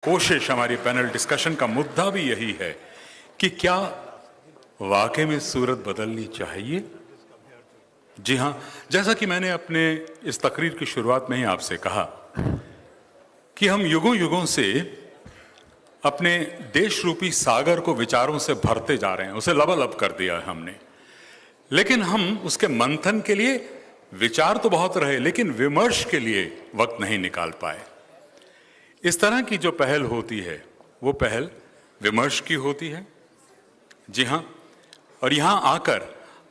कोशिश हमारी panel discussion का मुद्दा भी यही है कि क्या वाकई में सूरत बदलनी चाहिए। जी हां, जैसा कि मैंने अपने इस तकरीर की शुरुआत में ही आपसे कहा कि हम युगों युगों से अपने देश रूपी सागर को विचारों से भरते जा रहे हैं, उसे लबालब कर दिया है हमने। लेकिन हम उसके मंथन के लिए विचार तो बहुत रहे, लेकिन विमर्श के लिए वक्त नहीं निकाल पाए। इस तरह की जो पहल होती है वो पहल विमर्श की होती है। जी हां, और यहां आकर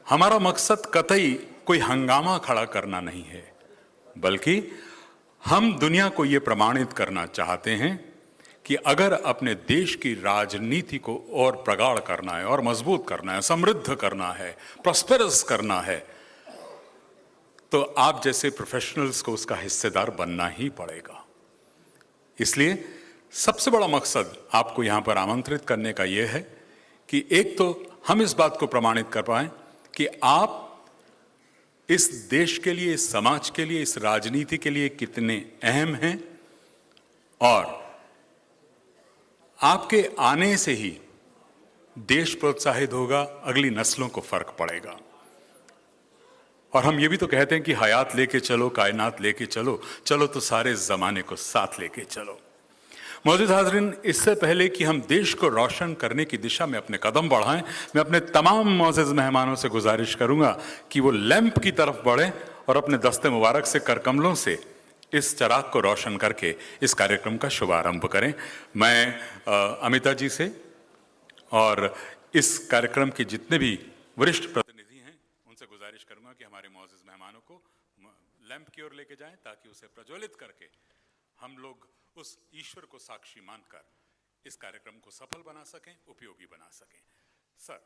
हमारा मकसद कतई कोई हंगामा खड़ा करना नहीं है, बल्कि हम दुनिया को ये प्रमाणित करना चाहते हैं कि अगर अपने देश की राजनीति को और प्रगाढ़ करना है और मजबूत करना है, समृद्ध करना है, प्रॉस्पेरस करना है, तो आप जैसे प्रोफेशनल्स को उसका हिस्सेदार बनना ही पड़ेगा। इसलिए सबसे बड़ा मकसद आपको यहां पर आमंत्रित करने का यह है कि एक तो हम इस बात को प्रमाणित कर पाएं कि आप इस देश के लिए, इस समाज के लिए, इस राजनीति के लिए कितने अहम हैं, और आपके आने से ही देश प्रोत्साहित होगा, अगली नस्लों को फर्क पड़ेगा। और हम ये भी तो कहते हैं कि हयात लेके चलो, कायनात लेके चलो, चलो तो सारे जमाने को साथ लेके चलो। मौजूद हाज़रीन, इससे पहले कि हम देश को रोशन करने की दिशा में अपने कदम बढ़ाएं, मैं अपने तमाम मौजूद मेहमानों से गुजारिश करूंगा कि वो लैंप की तरफ बढ़ें और अपने दस्ते मुबारक से, करकमलों से इस चिराग को रोशन करके इस कार्यक्रम का शुभारंभ करें। मैं अमिता जी से और इस कार्यक्रम के जितने भी वरिष्ठ प्रतिनिधि हैं उनसे गुजारिश करूंगा कि हमारे मौजूद मेहमानों को लैंप की ओर लेके जाएं, ताकि उसे प्रज्वलित करके हम लोग उस ईश्वर को साक्षी मानकर इस कार्यक्रम को सफल बना सकें, उपयोगी बना सकें। Sir,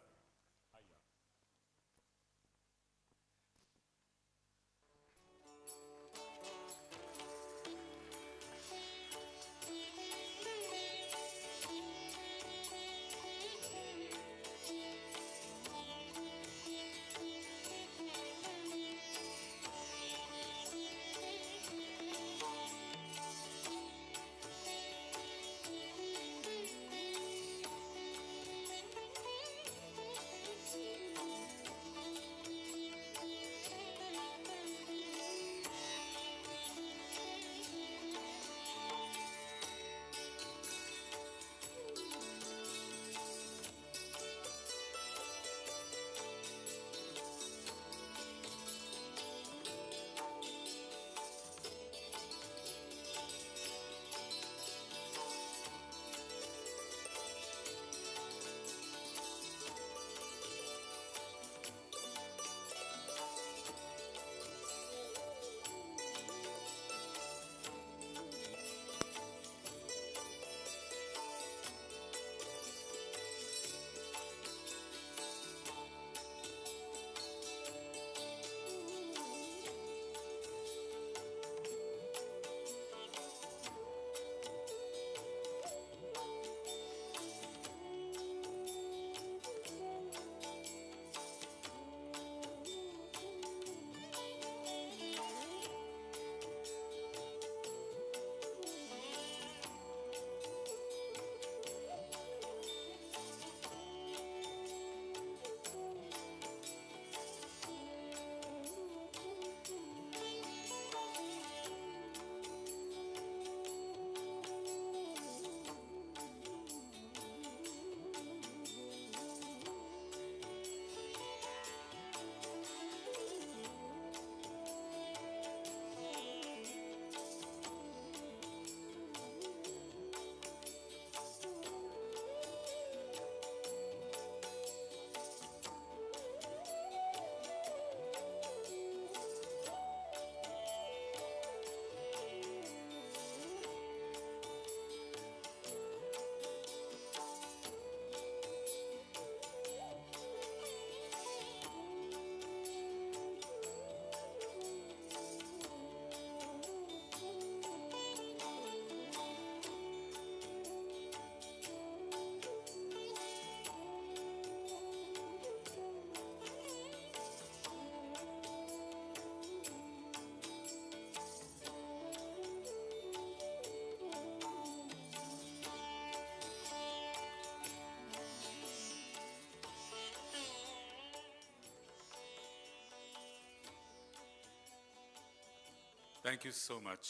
Thank you so much,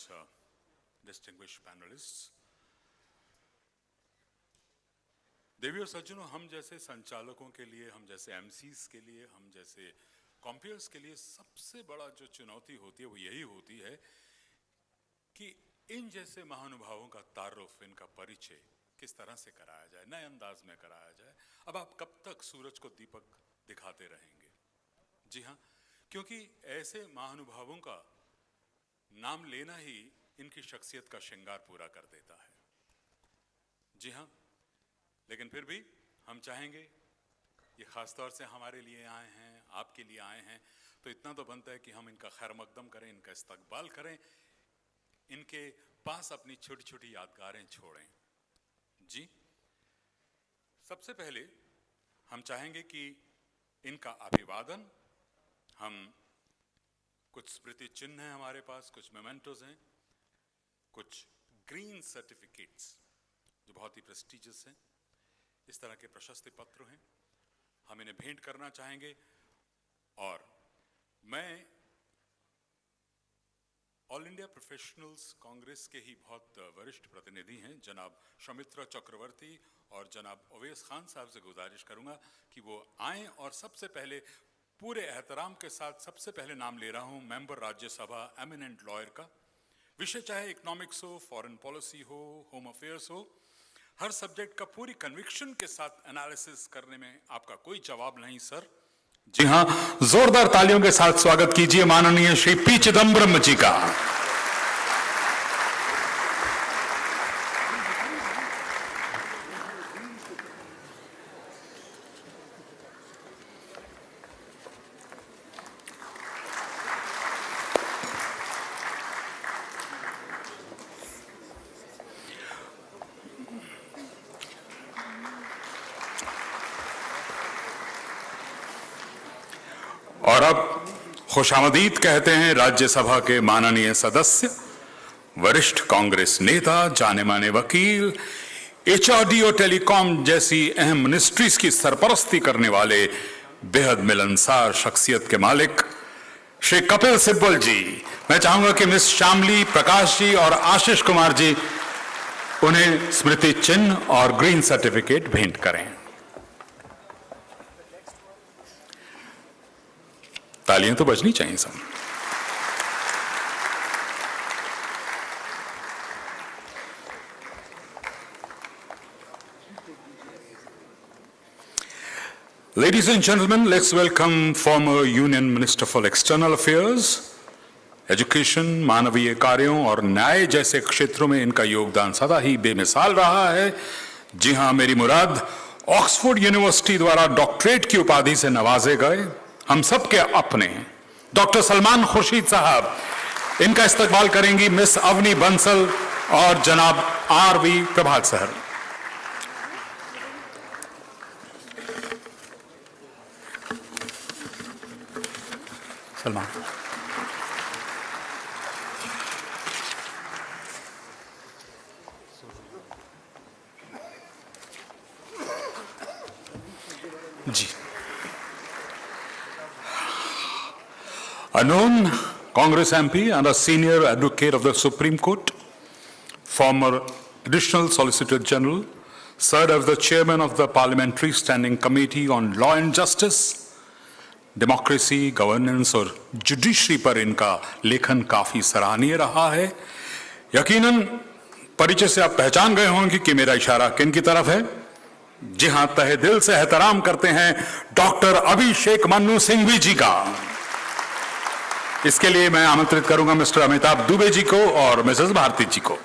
distinguished panelists. देवी और सज्जनों, हम जैसे संचालकों के लिए, हम जैसे एमसीज के लिए, हम जैसे कॉम्पियर्स के लिए सबसे बड़ा जो चुनौती होती है वो यही होती है कि इन जैसे महानुभावों का तारुफ, इनका परिचय किस तरह से कराया जाए, नए अंदाज में कराया जाए। अब आप कब तक सूरज को दीपक दिखाते रहेंगे? जी हाँ, क्योंकि ऐसे महानुभावों का नाम लेना ही इनकी शख्सियत का श्रृंगार पूरा कर देता है। जी हाँ, लेकिन फिर भी हम चाहेंगे, ये खासतौर से हमारे लिए आए हैं, आपके लिए आए हैं, तो इतना तो बनता है कि हम इनका खैर मकदम करें, इनका इस्तकबाल करें, इनके पास अपनी छोटी छोटी यादगारें छोड़ें। जी, सबसे पहले हम चाहेंगे कि इनका अभिवादन, हम कुछ स्मृति चिन्ह हैं हमारे पास, कुछ मेमेंटोज हैं, कुछ ग्रीन सर्टिफिकेट्स जो बहुत ही प्रेस्टिजियस हैं, इस तरह के प्रशस्ति पत्र हैं, हम इन्हें भेंट करना चाहेंगे। और मैं ऑल इंडिया प्रोफेशनल्स कांग्रेस के ही बहुत वरिष्ठ प्रतिनिधि हैं जनाब शौमित्रा चक्रवर्ती और जनाब ओवैस खान साहब से गुजारिश करूंगा कि वो आएं। और सबसे पहले पूरे एहतराम के साथ सबसे पहले नाम ले रहा हूं मेंबर राज्यसभा, एमिनेंट लॉयर का। विषय चाहे इकोनॉमिक्स हो, फॉरेन पॉलिसी हो, होम अफेयर्स हो, हर सब्जेक्ट का पूरी कन्विक्शन के साथ एनालिसिस करने में आपका कोई जवाब नहीं सर। जी हां, जोरदार तालियों के साथ स्वागत कीजिए माननीय श्री पी चिदम्बरम जी का। और अब खुशामदीद कहते हैं राज्यसभा के माननीय सदस्य, वरिष्ठ कांग्रेस नेता, जाने माने वकील, एचआरडी और टेलीकॉम जैसी अहम मिनिस्ट्रीज की सरपरस्ती करने वाले बेहद मिलनसार शख्सियत के मालिक श्री कपिल सिब्बल जी। मैं चाहूंगा कि मिस श्यामली, प्रकाश जी और आशीष कुमार जी उन्हें स्मृति चिन्ह और ग्रीन सर्टिफिकेट भेंट करें। तालियां तो बजनी चाहिए सब। Ladies and gentlemen, let's welcome former Union Minister for External Affairs, Education, मानवीय कार्यों और न्याय जैसे क्षेत्रों में इनका योगदान सदा ही बेमिसाल रहा है। जी हां, मेरी मुराद ऑक्सफोर्ड यूनिवर्सिटी द्वारा डॉक्टरेट की उपाधि से नवाजे गए हम सबके अपने डॉक्टर सलमान खुर्शीद साहब। इनका इस्तकबाल करेंगी मिस अवनी बंसल और जनाब RV Prabhat sir. Salman. Ji, a known Congress MP and a senior advocate of the Supreme Court, former Additional Solicitor General, served as the chairman of the Parliamentary Standing Committee on Law and Justice, Democracy, Governance और Judiciary पर इनका लेखन काफी सराहनीय रहा है। यकीनन परिचय से आप पहचान गए होंगे कि मेरा इशारा किन की तरफ है। जी हां, तहे दिल से एहतराम करते हैं डॉक्टर अभिषेक मन्नू सिंघवी जी का। इसके लिए मैं आमंत्रित करूंगा मिस्टर अमिताभ दुबे जी को और मिसेस भारती जी को।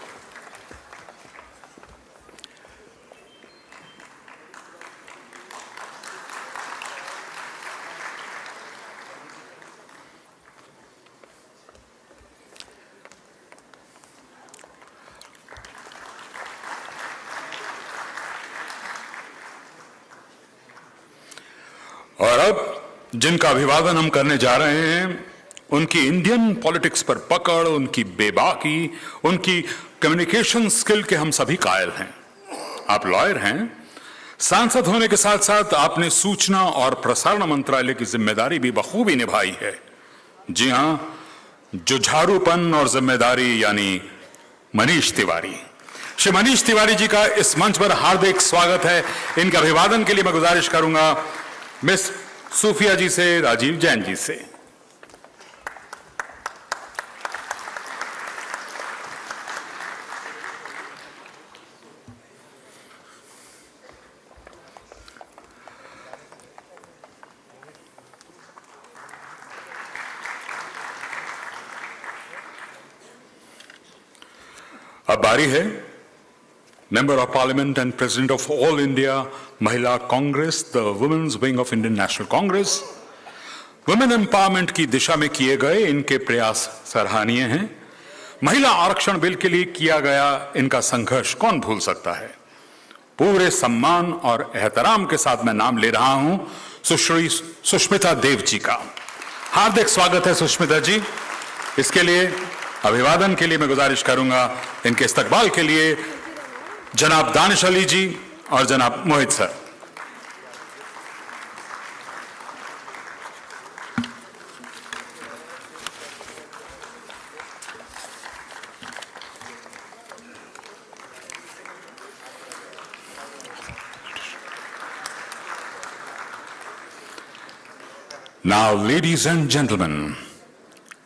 और अब जिनका अभिवादन हम करने जा रहे हैं, उनकी इंडियन पॉलिटिक्स पर पकड़, उनकी बेबाकी, उनकी कम्युनिकेशन स्किल के हम सभी कायल हैं। आप लॉयर हैं, सांसद होने के साथ साथ आपने सूचना और प्रसारण मंत्रालय की जिम्मेदारी भी बखूबी निभाई है। जी हां, जुझारूपन और जिम्मेदारी यानी मनीष तिवारी। श्री मनीष तिवारी जी का इस मंच पर हार्दिक स्वागत है। इनके अभिवादन के लिए मैं गुजारिश करूंगा मिस सूफिया जी से, राजीव जैन जी से। अब बारी है member of parliament and president of All India Mahila Congress, the women's wing of Indian National Congress. Women empowerment की दिशा में किए गए इनके प्रयास सराहनीय हैं। महिला आरक्षण बिल के लिए किया गया इनका संघर्ष कौन भूल सकता है। पूरे सम्मान और एहतराम के साथ मैं नाम ले रहा हूं सुश्री सुष्मिता देव जी का। हार्दिक स्वागत है सुष्मिता जी। इसके लिए अभिवादन के लिए मैं गुजारिश करूंगा इनके इस्तकबाल के लिए जनाब दानिश अली जी और जनाब मोहित sir. Now, ladies and gentlemen,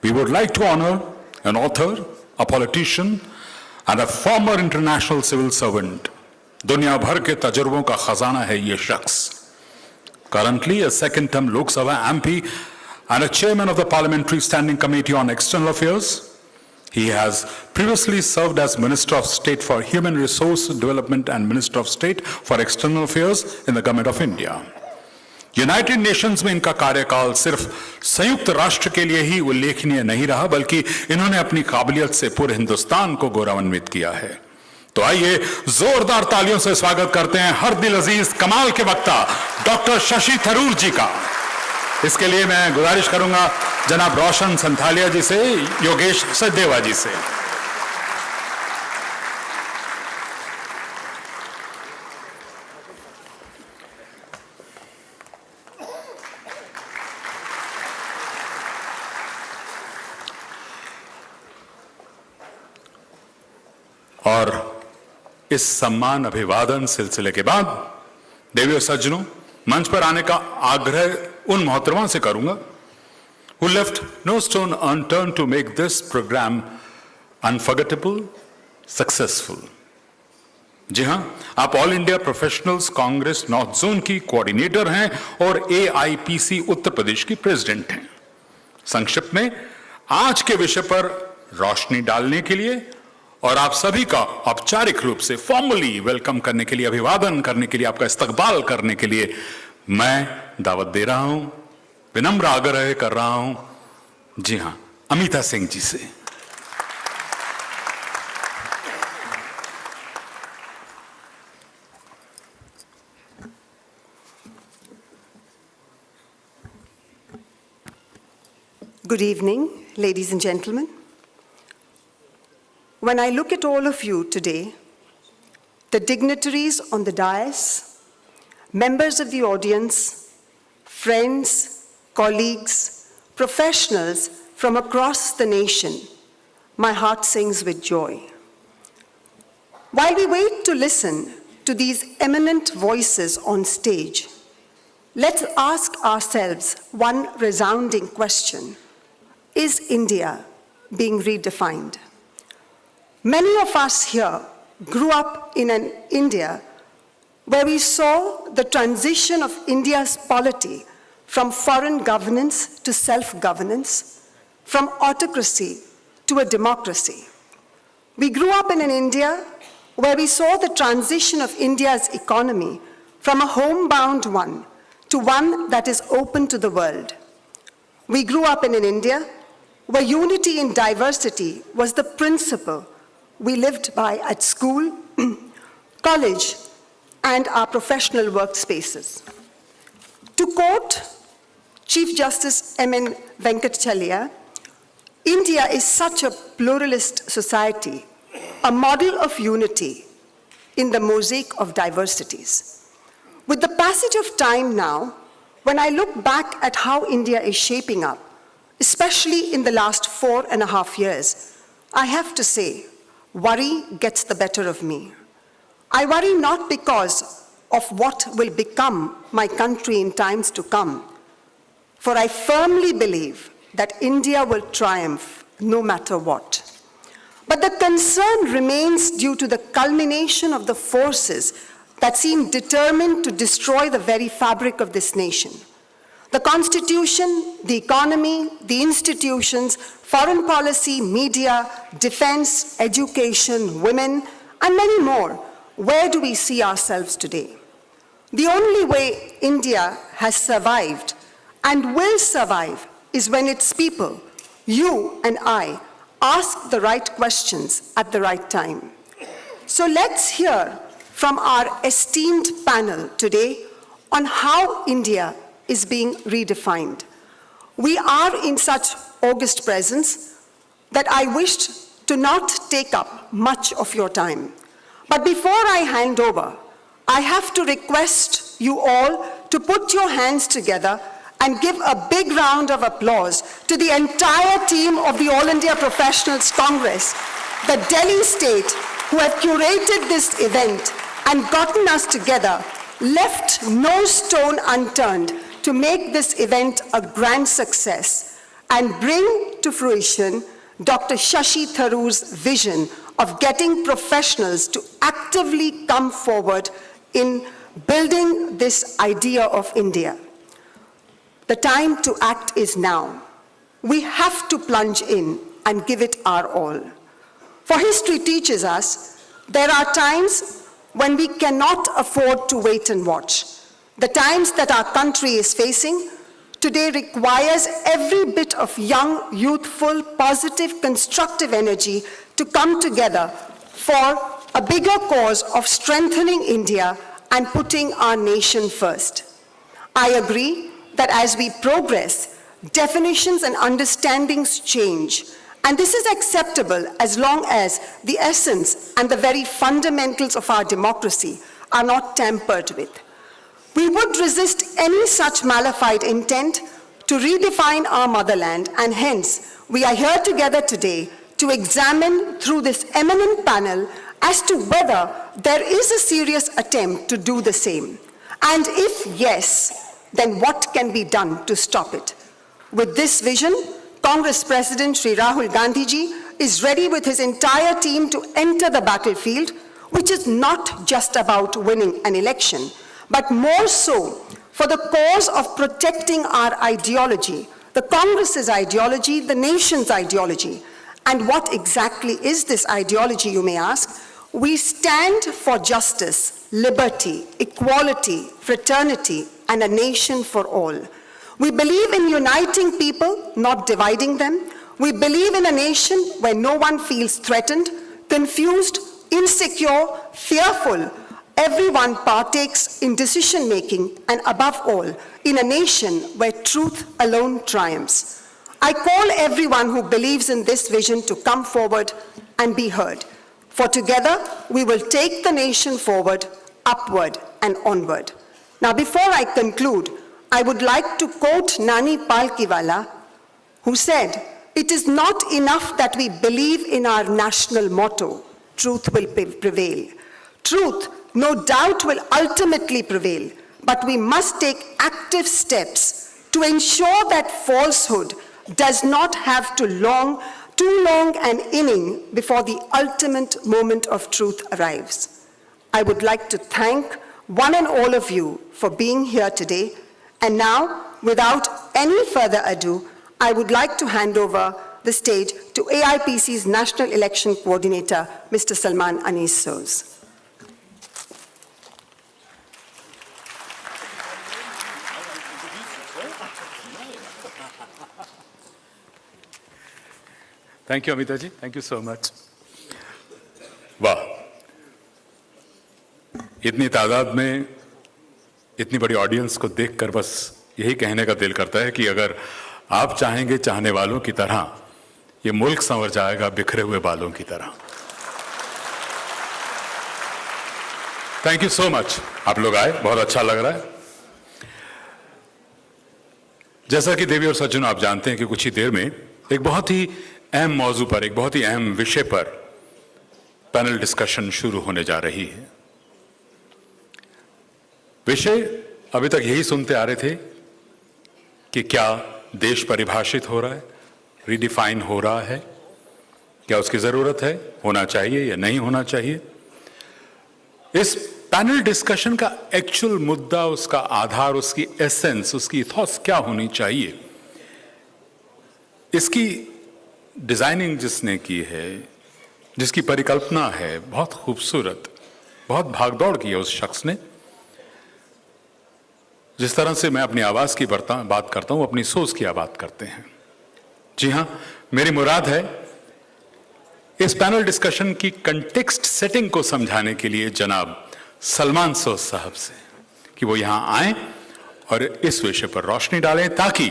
we would like to honor an author, a politician, and a former international civil servant. दुनिया भर के तजुर्बों का खजाना है ये शख्स। Currently a second-term Lok Sabha MP and a chairman of the Parliamentary Standing Committee on External Affairs. He has previously served as Minister of State for Human Resource Development and Minister of State for External Affairs in the Government of India. United Nations में इनका कार्यकाल सिर्फ संयुक्त राष्ट्र के लिए ही उल्लेखनीय नहीं रहा, बल्कि इन्होंने अपनी काबिलियत से पूरे हिंदुस्तान को गौरवान्वित किया है। तो आइए जोरदार तालियों से स्वागत करते हैं हर दिल अजीज कमाल के वक्ता डॉक्टर शशि थरूर जी का। इसके लिए मैं गुजारिश करूंगा जनाब रोशन संथालिया जी से, योगेश सचदेवा जी से। और इस सम्मान अभिवादन सिलसिले के बाद देवी और सज्जनों, मंच पर आने का आग्रह उन मोहतरमा से करूंगा who left no stone unturned to make this program unforgettable, successful. जी हां, आप all India professionals Congress north zone की कोऑर्डिनेटर हैं और AIPC उत्तर प्रदेश की प्रेसिडेंट हैं। संक्षिप्त में आज के विषय पर रोशनी डालने के लिए और आप सभी का औपचारिक रूप से फॉर्मली वेलकम करने के लिए, अभिवादन करने के लिए, आपका इस्तकबाल करने के लिए मैं दावत दे रहा हूं, विनम्र आग्रह कर रहा हूं, जी हां, अमिता सिंह जी से। Good evening, ladies and gentlemen. When I look at all of you today, the dignitaries on the dais, members of the audience, friends, colleagues, professionals from across the nation, my heart sings with joy. While we wait to listen to these eminent voices on stage, let's ask ourselves one resounding question: is India being redefined? Many of us here grew up in an India where we saw the transition of India's polity from foreign governance to self-governance, from autocracy to a democracy. We grew up in an India where we saw the transition of India's economy from a homebound one to one that is open to the world. We grew up in an India where unity in diversity was the principle we lived by at school, college, and our professional workspaces. To quote Chief Justice M.N. Venkatachalya, India is such a pluralist society, a model of unity in the mosaic of diversities. With the passage of time now, when I look back at how India is shaping up, especially in the last 4.5 years, I have to say, worry gets the better of me. I worry not because of what will become my country in times to come, for I firmly believe that India will triumph no matter what. But the concern remains due to the culmination of the forces that seem determined to destroy the very fabric of this nation. The Constitution, the economy, the institutions, foreign policy, media, defense, education, women, and many more. Where do we see ourselves today? The only way India has survived and will survive is when its people, you and I, ask the right questions at the right time. So let's hear from our esteemed panel today on how India is being redefined. We are in such august presence that I wished to not take up much of your time. But before I hand over, I have to request you all to put your hands together and give a big round of applause to the entire team of the All India Professionals Congress, the Delhi state, who have curated this event and gotten us together, left no stone unturned to make this event a grand success and bring to fruition Dr. Shashi Tharoor's vision of getting professionals to actively come forward in building this idea of India. The time to act is now. We have to plunge in and give it our all. For history teaches us there are times when we cannot afford to wait and watch. The times that our country is facing today requires every bit of young, youthful, positive, constructive energy to come together for a bigger cause of strengthening India and putting our nation first. I agree that as we progress, definitions and understandings change. And this is acceptable as long as the essence and the very fundamentals of our democracy are not tampered with. We would resist any such malified intent to redefine our motherland, and hence we are here together today to examine through this eminent panel as to whether there is a serious attempt to do the same. And if yes, then what can be done to stop it? With this vision, Congress President Shri Rahul Gandhi ji is ready with his entire team to enter the battlefield, which is not just about winning an election, but more so for the cause of protecting our ideology, the Congress's ideology, the nation's ideology. And what exactly is this ideology, you may ask? We stand for justice, liberty, equality, fraternity, and a nation for all. We believe in uniting people, not dividing them. We believe in a nation where no one feels threatened, confused, insecure, fearful. Everyone partakes in decision-making, and above all, in a nation where truth alone triumphs. I call everyone who believes in this vision to come forward and be heard. For together, we will take the nation forward, upward and onward. Now, before I conclude, I would like to quote Nani Palkiwala, who said, "It is not enough that we believe in our national motto, truth will prevail. Truth, no doubt, will ultimately prevail, but we must take active steps to ensure that falsehood does not have too long an inning before the ultimate moment of truth arrives." I would like to thank one and all of you for being here today. And now, without any further ado, I would like to hand over the stage to AIPC's National Election Coordinator, Mr. Salman Anis Soz. Thank you, Amita ji. Thank you so much. वाह, इतनी तादाद में इतनी बड़ी audience को देखकर बस यही कहने का दिल करता है कि अगर आप चाहेंगे चाहने वालों की तरह, ये मुल्क संवर जाएगा बिखरे हुए बालों की तरह। Thank you so much. आप लोग आए, बहुत अच्छा लग रहा है। जैसा कि देवी और सज्जनों आप जानते हैं कि कुछ ही देर में एक बहुत ही अहम मौजू पर, एक बहुत ही अहम विषय पर पैनल डिस्कशन शुरू होने जा रही है। विषय अभी तक यही सुनते आ रहे थे कि क्या देश परिभाषित हो रहा है, रीडिफाइन हो रहा है, क्या उसकी जरूरत है, होना चाहिए या नहीं होना चाहिए। इस पैनल डिस्कशन का एक्चुअल मुद्दा, उसका आधार, उसकी एसेंस, उसकी इथॉस क्या होनी चाहिए, इसकी डिजाइनिंग जिसने की है, जिसकी परिकल्पना है, बहुत खूबसूरत, बहुत भागदौड़ की है उस शख्स ने। जिस तरह से मैं अपनी आवाज की बात करता हूं, अपनी सोच की बात करते हैं। जी हां, मेरी मुराद है इस पैनल डिस्कशन की कंटेक्स्ट सेटिंग को समझाने के लिए जनाब सलमान सोज साहब से कि वो यहां आए और इस विषय पर रोशनी डालें ताकि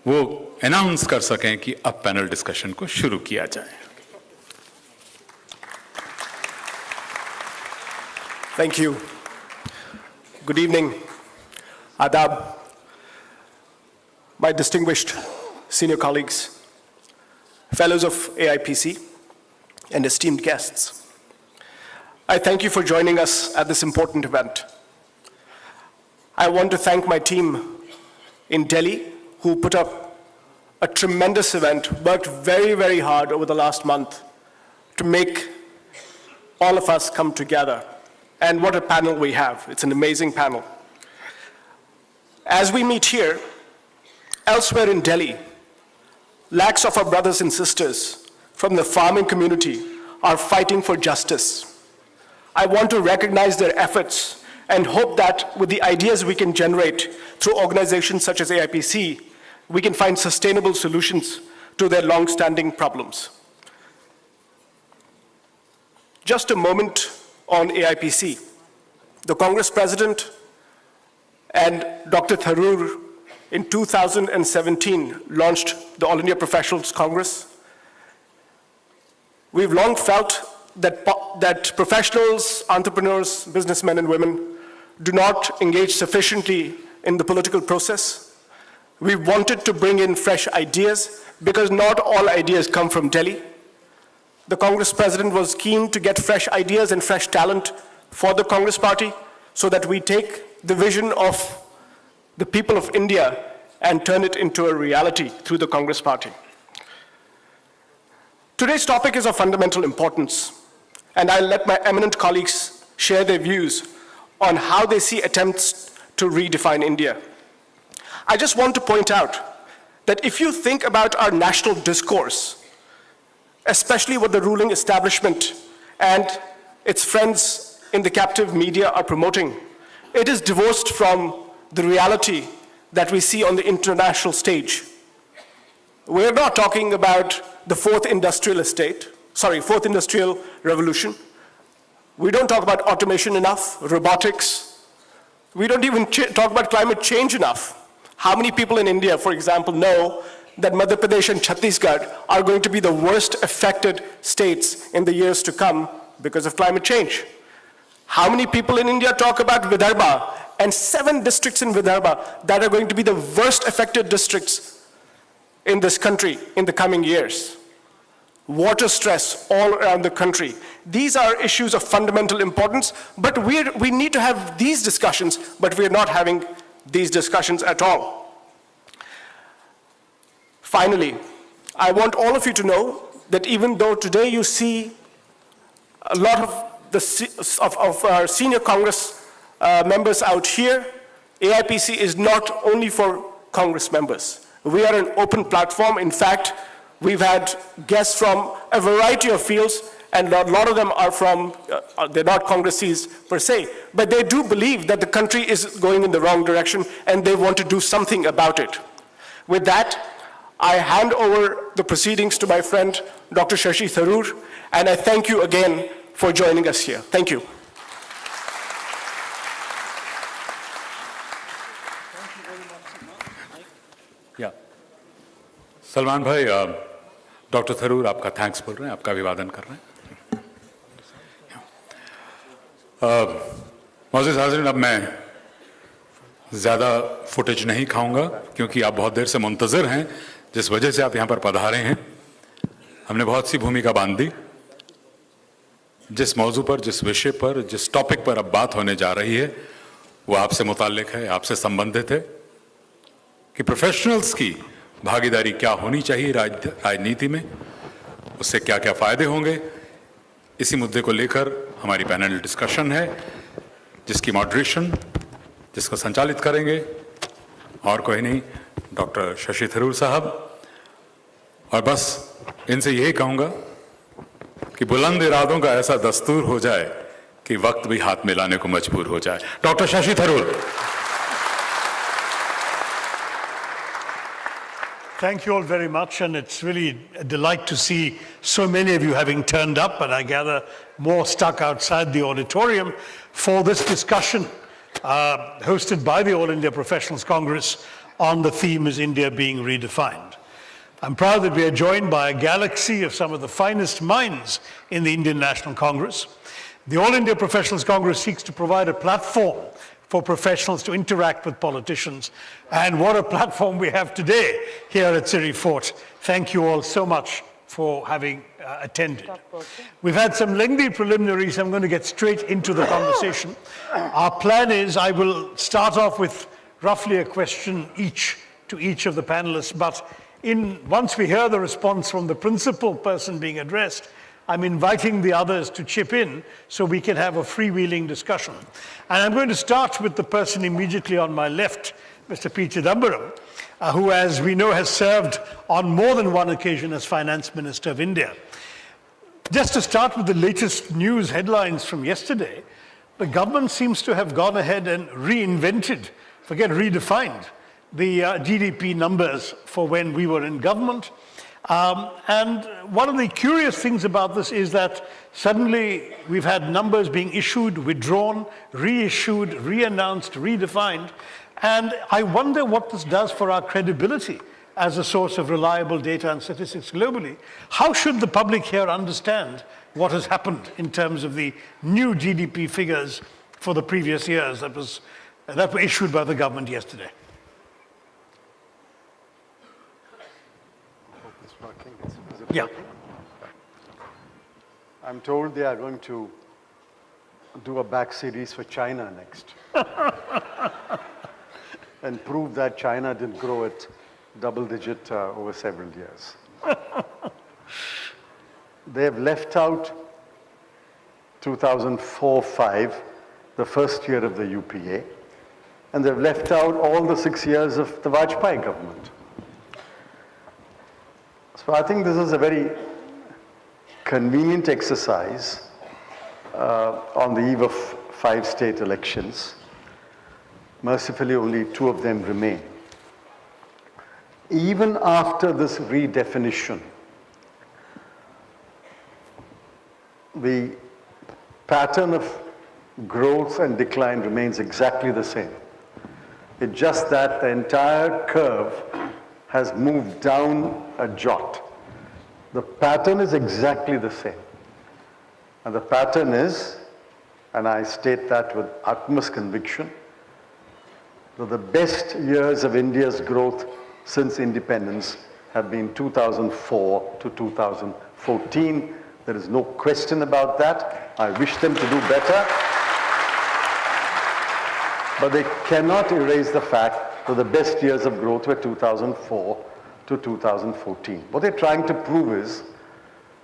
वो अनाउंस कर सकें कि अब पैनल डिस्कशन को शुरू किया जाए। Thank you. Good evening. Adab. My distinguished senior colleagues, fellows of AIPC, and esteemed guests. I thank you for joining us at this important event. I want to thank my team in Delhi who put up a tremendous event, worked very, very hard over the last month to make all of us come together. And what a panel we have. It's an amazing panel. As we meet here, elsewhere in Delhi, lakhs of our brothers and sisters from the farming community are fighting for justice. I want to recognize their efforts and hope that with the ideas we can generate through organizations such as AIPC, we can find sustainable solutions to their long-standing problems. Just a moment on AIPC. The Congress President and Dr. Tharoor in 2017 launched the All India Professionals Congress. We've long felt that professionals, entrepreneurs, businessmen and women do not engage sufficiently in the political process. We wanted to bring in fresh ideas because not all ideas come from Delhi. The Congress President was keen to get fresh ideas and fresh talent for the Congress Party so that we take the vision of the people of India and turn it into a reality through the Congress Party. Today's topic is of fundamental importance, and I'll let my eminent colleagues share their views on how they see attempts to redefine India. I just want to point out that if you think about our national discourse, especially what the ruling establishment and its friends in the captive media are promoting, it is divorced from the reality that we see on the international stage. We're not talking about the fourth industrial revolution. We don't talk about automation enough, robotics. We don't even talk about climate change enough. How many people in India, for example, know that Madhya Pradesh and Chhattisgarh are going to be the worst affected states in the years to come because of climate change? How many people in India talk about Vidarbha and 7 districts in Vidarbha that are going to be the worst affected districts in this country in the coming years? Water stress all around the country. These are issues of fundamental importance, but we need to have these discussions, but we're not having these discussions at all. Finally, I want all of you to know that even though today you see a lot of our senior Congress members out here, AIPC is not only for Congress members. We are an open platform. In fact, we've had guests from a variety of fields, and a lot of them are from, they're not Congressees per se, but they do believe that the country is going in the wrong direction and they want to do something about it. With that, I hand over the proceedings to my friend, Dr. Shashi Tharoor, and I thank you again for joining us here. Thank you. या सलमान भाई, doctor Tharoor आपका thanks बोल रहे हैं, आपका अभिवादन कर रहे हैं। मौजूद हाज़रीन, अब मैं ज़्यादा फुटेज नहीं खाऊंगा क्योंकि आप बहुत देर से मुंतज़िर हैं, जिस वजह से आप यहाँ पर पधारे हैं। हमने बहुत सी भूमिका बांध दी। जिस मौजू पर, जिस विषय पर, जिस टॉपिक पर अब बात होने जा रही है वो आपसे मुताल्लिक है, आपसे संबंधित है कि प्रोफेशनल्स की भागीदारी क्या होनी चाहिए राजनीति में, उससे क्या क्या फ़ायदे होंगे। इसी मुद्दे को लेकर हमारी पैनल डिस्कशन है, जिसकी मॉडरेशन, जिसको संचालित करेंगे और कोई नहीं, डॉक्टर शशि थरूर साहब। और बस इनसे यही कहूँगा कि बुलंद इरादों का ऐसा दस्तूर हो जाए कि वक्त भी हाथ मिलाने को मजबूर हो जाए। Doctor Shashi Tharoor. Thank you all very much, and it's really a delight to see so many of you having turned up, and I gather more stuck outside the auditorium for this discussion hosted by the All India Professionals Congress on the theme is India being redefined. I'm proud that we are joined by a galaxy of some of the finest minds in the Indian National Congress. The All India Professionals Congress seeks to provide a platform for professionals to interact with politicians. And what a platform we have today here at Siri Fort. Thank you all so much for having attended. We've had some lengthy preliminaries. I'm going to get straight into the conversation. Our plan is I will start off with roughly a question each to each of the panelists, but once we hear the response from the principal person being addressed, I'm inviting the others to chip in so we can have a freewheeling discussion. And I'm going to start with the person immediately on my left, Mr. P. Chidambaram, who, as we know, has served on more than one occasion as Finance Minister of India. Just to start with the latest news headlines from yesterday, the government seems to have gone ahead and reinvented, redefined, the GDP numbers for when we were in government. And one of the curious things about this is that suddenly we've had numbers being issued, withdrawn, reissued, re-announced, redefined. And I wonder what this does for our credibility as a source of reliable data and statistics globally. How should the public here understand what has happened in terms of the new GDP figures for the previous years that were issued by the government yesterday? Yeah. I'm told they are going to do a back series for China next and prove that China didn't grow at double digit over several years. They have left out 2004-05, the first year of the UPA, and they've left out all the 6 years of the Vajpayee government. So I think this is a very convenient exercise on the eve of 5 state elections. Mercifully, only 2 of them remain. Even after this redefinition, the pattern of growth and decline remains exactly the same. It's just that the entire curve has moved down a jot. The pattern is exactly the same. And the pattern is, and I state that with utmost conviction, that the best years of India's growth since independence have been 2004 to 2014. There is no question about that. I wish them to do better. But they cannot erase the fact that the best years of growth were 2004 to 2014. What they're trying to prove is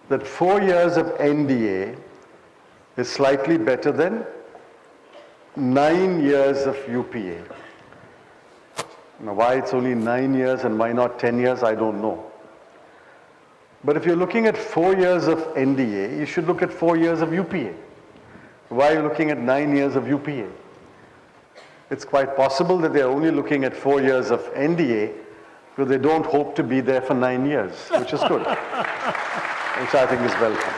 that 4 years of NDA is slightly better than 9 years of UPA. Now, why it's only 9 years and why not 10 years, I don't know. But if you're looking at 4 years of NDA, you should look at 4 years of UPA. Why are you looking at 9 years of UPA? It's quite possible that they're only looking at 4 years of NDA because they don't hope to be there for 9 years, which is good, which I think is welcome.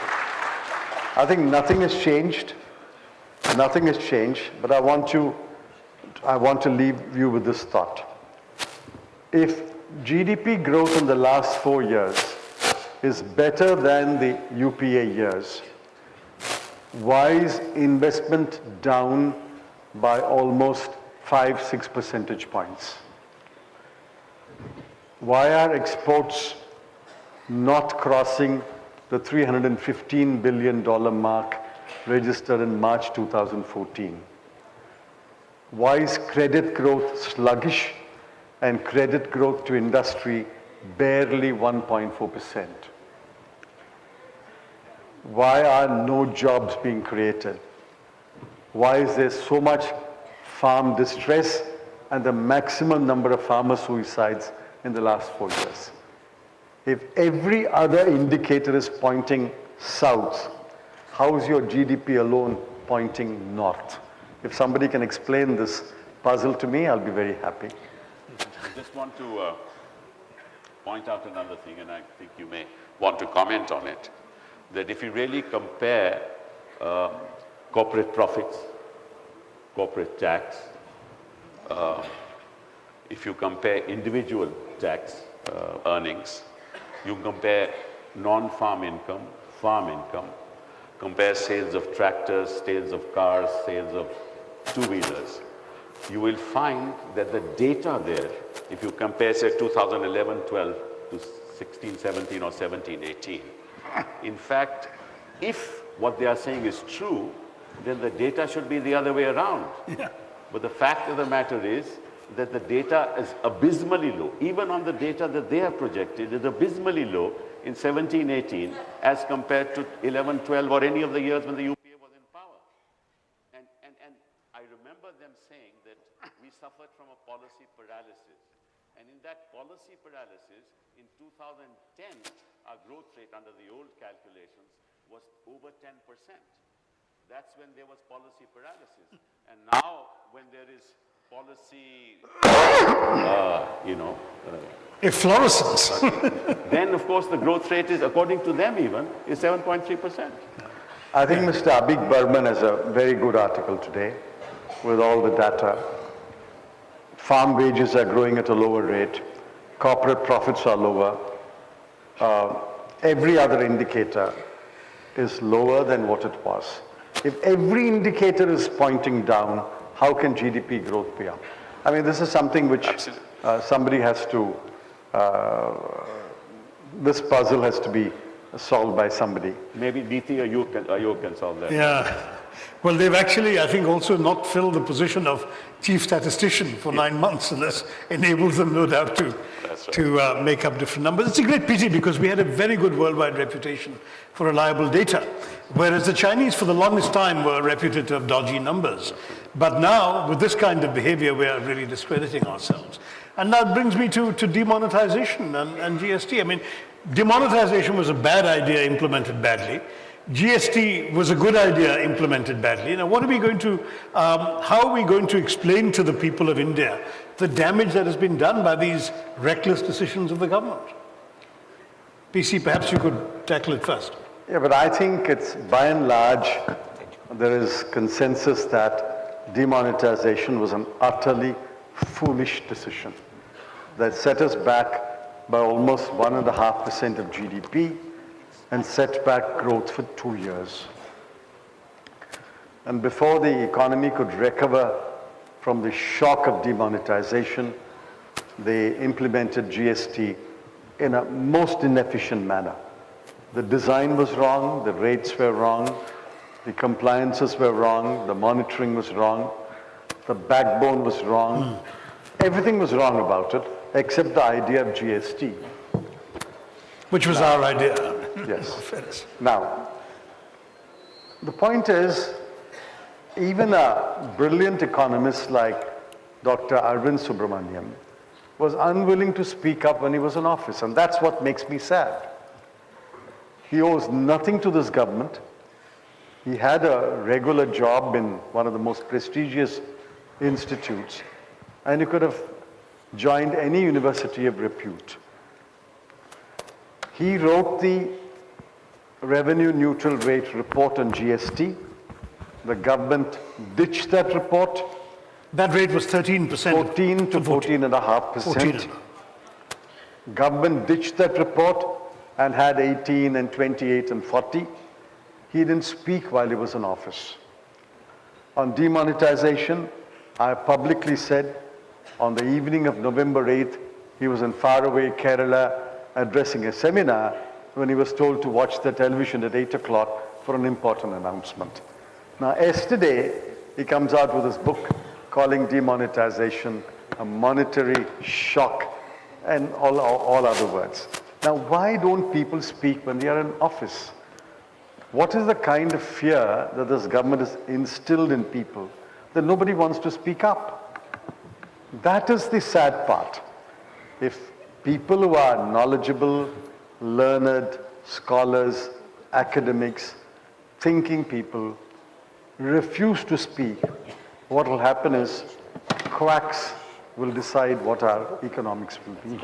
I think nothing has changed. Nothing has changed, but I want to leave you with this thought. If GDP growth in the last 4 years is better than the UPA years, why is investment down by almost 5-6 percentage points? Why are exports not crossing the $315 billion mark registered in March 2014? Why is credit growth sluggish and credit growth to industry barely 1.4%? Why are no jobs being created? Why is there so much farm distress and the maximum number of farmer suicides in the last 4 years? If every other indicator is pointing south, how is your GDP alone pointing north? If somebody can explain this puzzle to me, I'll be very happy. I just want to point out another thing, and I think you may want to comment on it, that if you really compare corporate profits, corporate tax, if you compare individual tax earnings, you compare non-farm income, farm income, compare sales of tractors, sales of cars, sales of two-wheelers, you will find that the data there, if you compare, say, 2011-12 to 16-17 or 17-18, in fact, if what they are saying is true, then the data should be the other way around. Yeah. But the fact of the matter is that the data is abysmally low. Even on the data that they have projected, is abysmally low in 17-18 as compared to 11-12 or any of the years when the UPA was in power. And I remember them saying that we suffered from a policy paralysis. And in that policy paralysis, in 2010, our growth rate under the old calculations was over 10%. That's when there was policy paralysis. And now, when there is policy, Efflorescence. then of course the growth rate is, according to them even, is 7.3%. I think Mr. Abig Burman has a very good article today with all the data. Farm wages are growing at a lower rate. Corporate profits are lower. Every other indicator is lower than what it was. If every indicator is pointing down, how can GDP growth be up? I mean, this is something which somebody has to, this puzzle has to be solved by somebody. Maybe DT or you can solve that. Yeah. Well, they've actually, I think, also not filled the position of chief statistician for 9 months, and this enables them, no doubt, to make up different numbers. It's a great pity because we had a very good worldwide reputation for reliable data, whereas the Chinese, for the longest time, were reputed to have dodgy numbers. But now, with this kind of behavior, we are really discrediting ourselves. And that brings me to demonetization and GST. I mean, demonetization was a bad idea implemented badly. GST was a good idea implemented badly. Now, what are we going to, how are we going to explain to the people of India the damage that has been done by these reckless decisions of the government? PC, perhaps you could tackle it first. Yeah, but I think it's, by and large, there is consensus that demonetization was an utterly foolish decision that set us back by almost 1.5% of GDP and set back growth for 2 years. And before the economy could recover from the shock of demonetization, they implemented GST in a most inefficient manner. The design was wrong, the rates were wrong, the compliances were wrong, the monitoring was wrong, the backbone was wrong. Everything was wrong about it, except the idea of GST. Which was our idea. Yes. Now, the point is, even a brilliant economist like Dr. Arvind Subramanian was unwilling to speak up when he was in office, and that's what makes me sad. He owes nothing to this government. He had a regular job in one of the most prestigious institutes, and he could have joined any university of repute. He wrote the revenue neutral rate report on GST. The government ditched that report. That rate was 13%. 14 to 14.5%. Government ditched that report and had 18 and 28 and 40. He didn't speak while he was in office. On demonetization, I publicly said on the evening of November 8th, he was in faraway Kerala addressing a seminar when he was told to watch the television at 8 o'clock for an important announcement. Now, yesterday, he comes out with his book calling demonetization a monetary shock and all other words. Now, why don't people speak when they are in office? What is the kind of fear that this government has instilled in people that nobody wants to speak up? That is the sad part. If people who are knowledgeable, learned, scholars, academics, thinking people refuse to speak, what will happen is quacks will decide what our economics will be.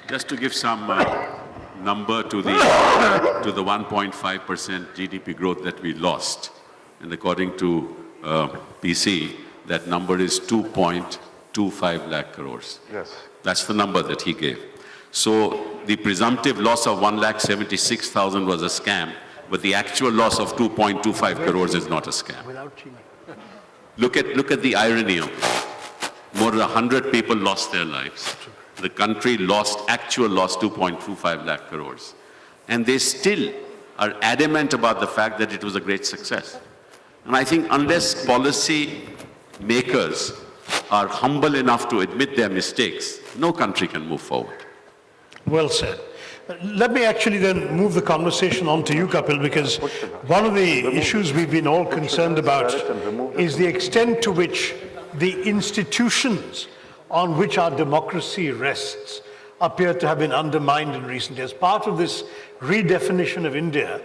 Just to give some number to the 1.5% GDP growth that we lost, and according to PC, that number is 2.25 lakh crores. Yes. That's the number that he gave. So the presumptive loss of 1,76,000 was a scam, but the actual loss of 2.25 crores is not a scam. Look at the irony of it. More than 100 people lost their lives. The country actual loss 2.25 lakh crores. And they still are adamant about the fact that it was a great success. And I think unless policy makers are humble enough to admit their mistakes, no country can move forward. Well said. Let me actually then move the conversation on to you, Kapil, because one of the issues we've been all concerned about is the extent to which the institutions on which our democracy rests appear to have been undermined in recent years. Part of this redefinition of India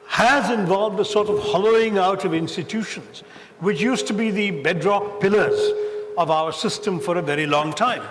has involved a sort of hollowing out of institutions, which used to be the bedrock pillars of our system for a very long time.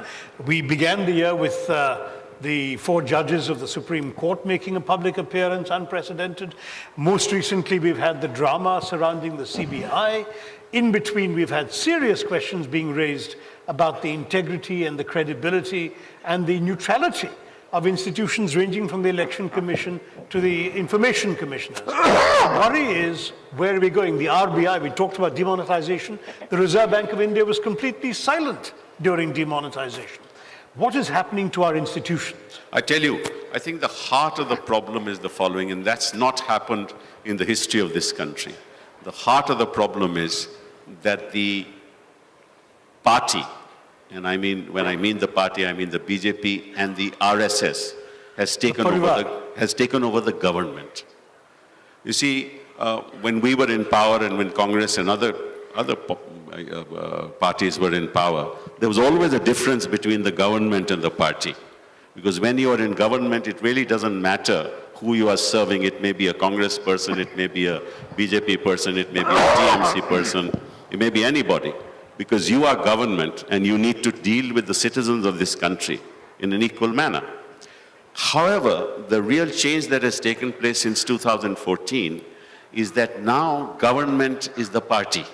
We began the year with the 4 judges of the Supreme Court making a public appearance, unprecedented. Most recently, we've had the drama surrounding the CBI. In between, we've had serious questions being raised about the integrity and the credibility and the neutrality of institutions ranging from the Election Commission to the Information Commissioners. The worry is, where are we going? The RBI, we talked about demonetization. The Reserve Bank of India was completely silent during demonetization. What is happening to our institutions? I tell you, I think the heart of the problem is the following, and that's not happened in the history of this country. The heart of the problem is that the party, and when I mean the party, I mean the BJP and the RSS, has taken over the government. You see, when we were in power and when Congress and other parties were in power, there was always a difference between the government and the party. Because when you are in government, it really doesn't matter who you are serving. It may be a Congress person, it may be a BJP person, it may be a TMC person, it may be anybody. Because you are government and you need to deal with the citizens of this country in an equal manner. However, the real change that has taken place since 2014 is that now government is the party.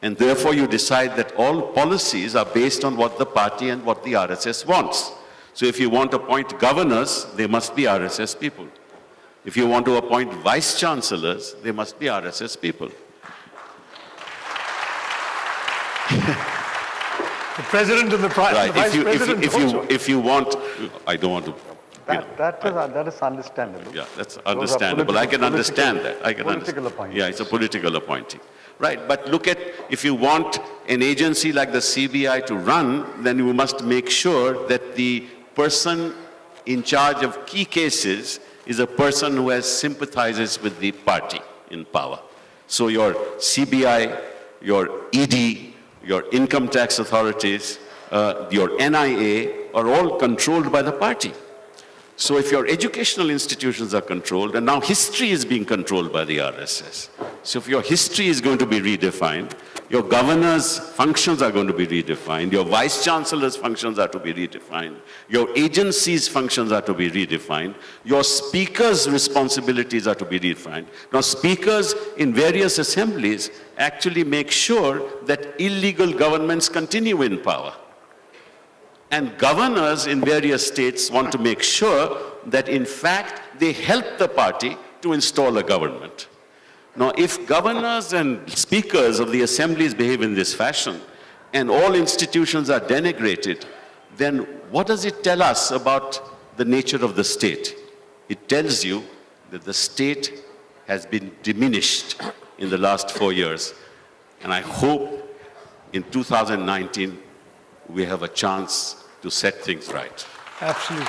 And therefore you decide that all policies are based on what the party and what the RSS wants. So if you want to appoint governors, they must be RSS people. If you want to appoint vice chancellors, they must be RSS people. The president and the vice president if you want, I don't want to. That is understandable. Yeah, that's understandable. I can understand that. I can understand. Yeah, it's a political appointee. Right, but look at, if you want an agency like the CBI to run, then you must make sure that the person in charge of key cases is a person who sympathizes with the party in power. So your CBI, your ED, your income tax authorities, your NIA are all controlled by the party. So if your educational institutions are controlled, and now history is being controlled by the RSS. So if your history is going to be redefined, your governor's functions are going to be redefined, your vice chancellor's functions are to be redefined, your agency's functions are to be redefined, your speaker's responsibilities are to be redefined. Now speakers in various assemblies actually make sure that illegal governments continue in power. And governors in various states want to make sure that in fact they help the party to install a government. Now, if governors and speakers of the assemblies behave in this fashion, and all institutions are denigrated, then what does it tell us about the nature of the state? It tells you that the state has been diminished in the last 4 years. And I hope in 2019 we have a chance to set things right. Absolutely.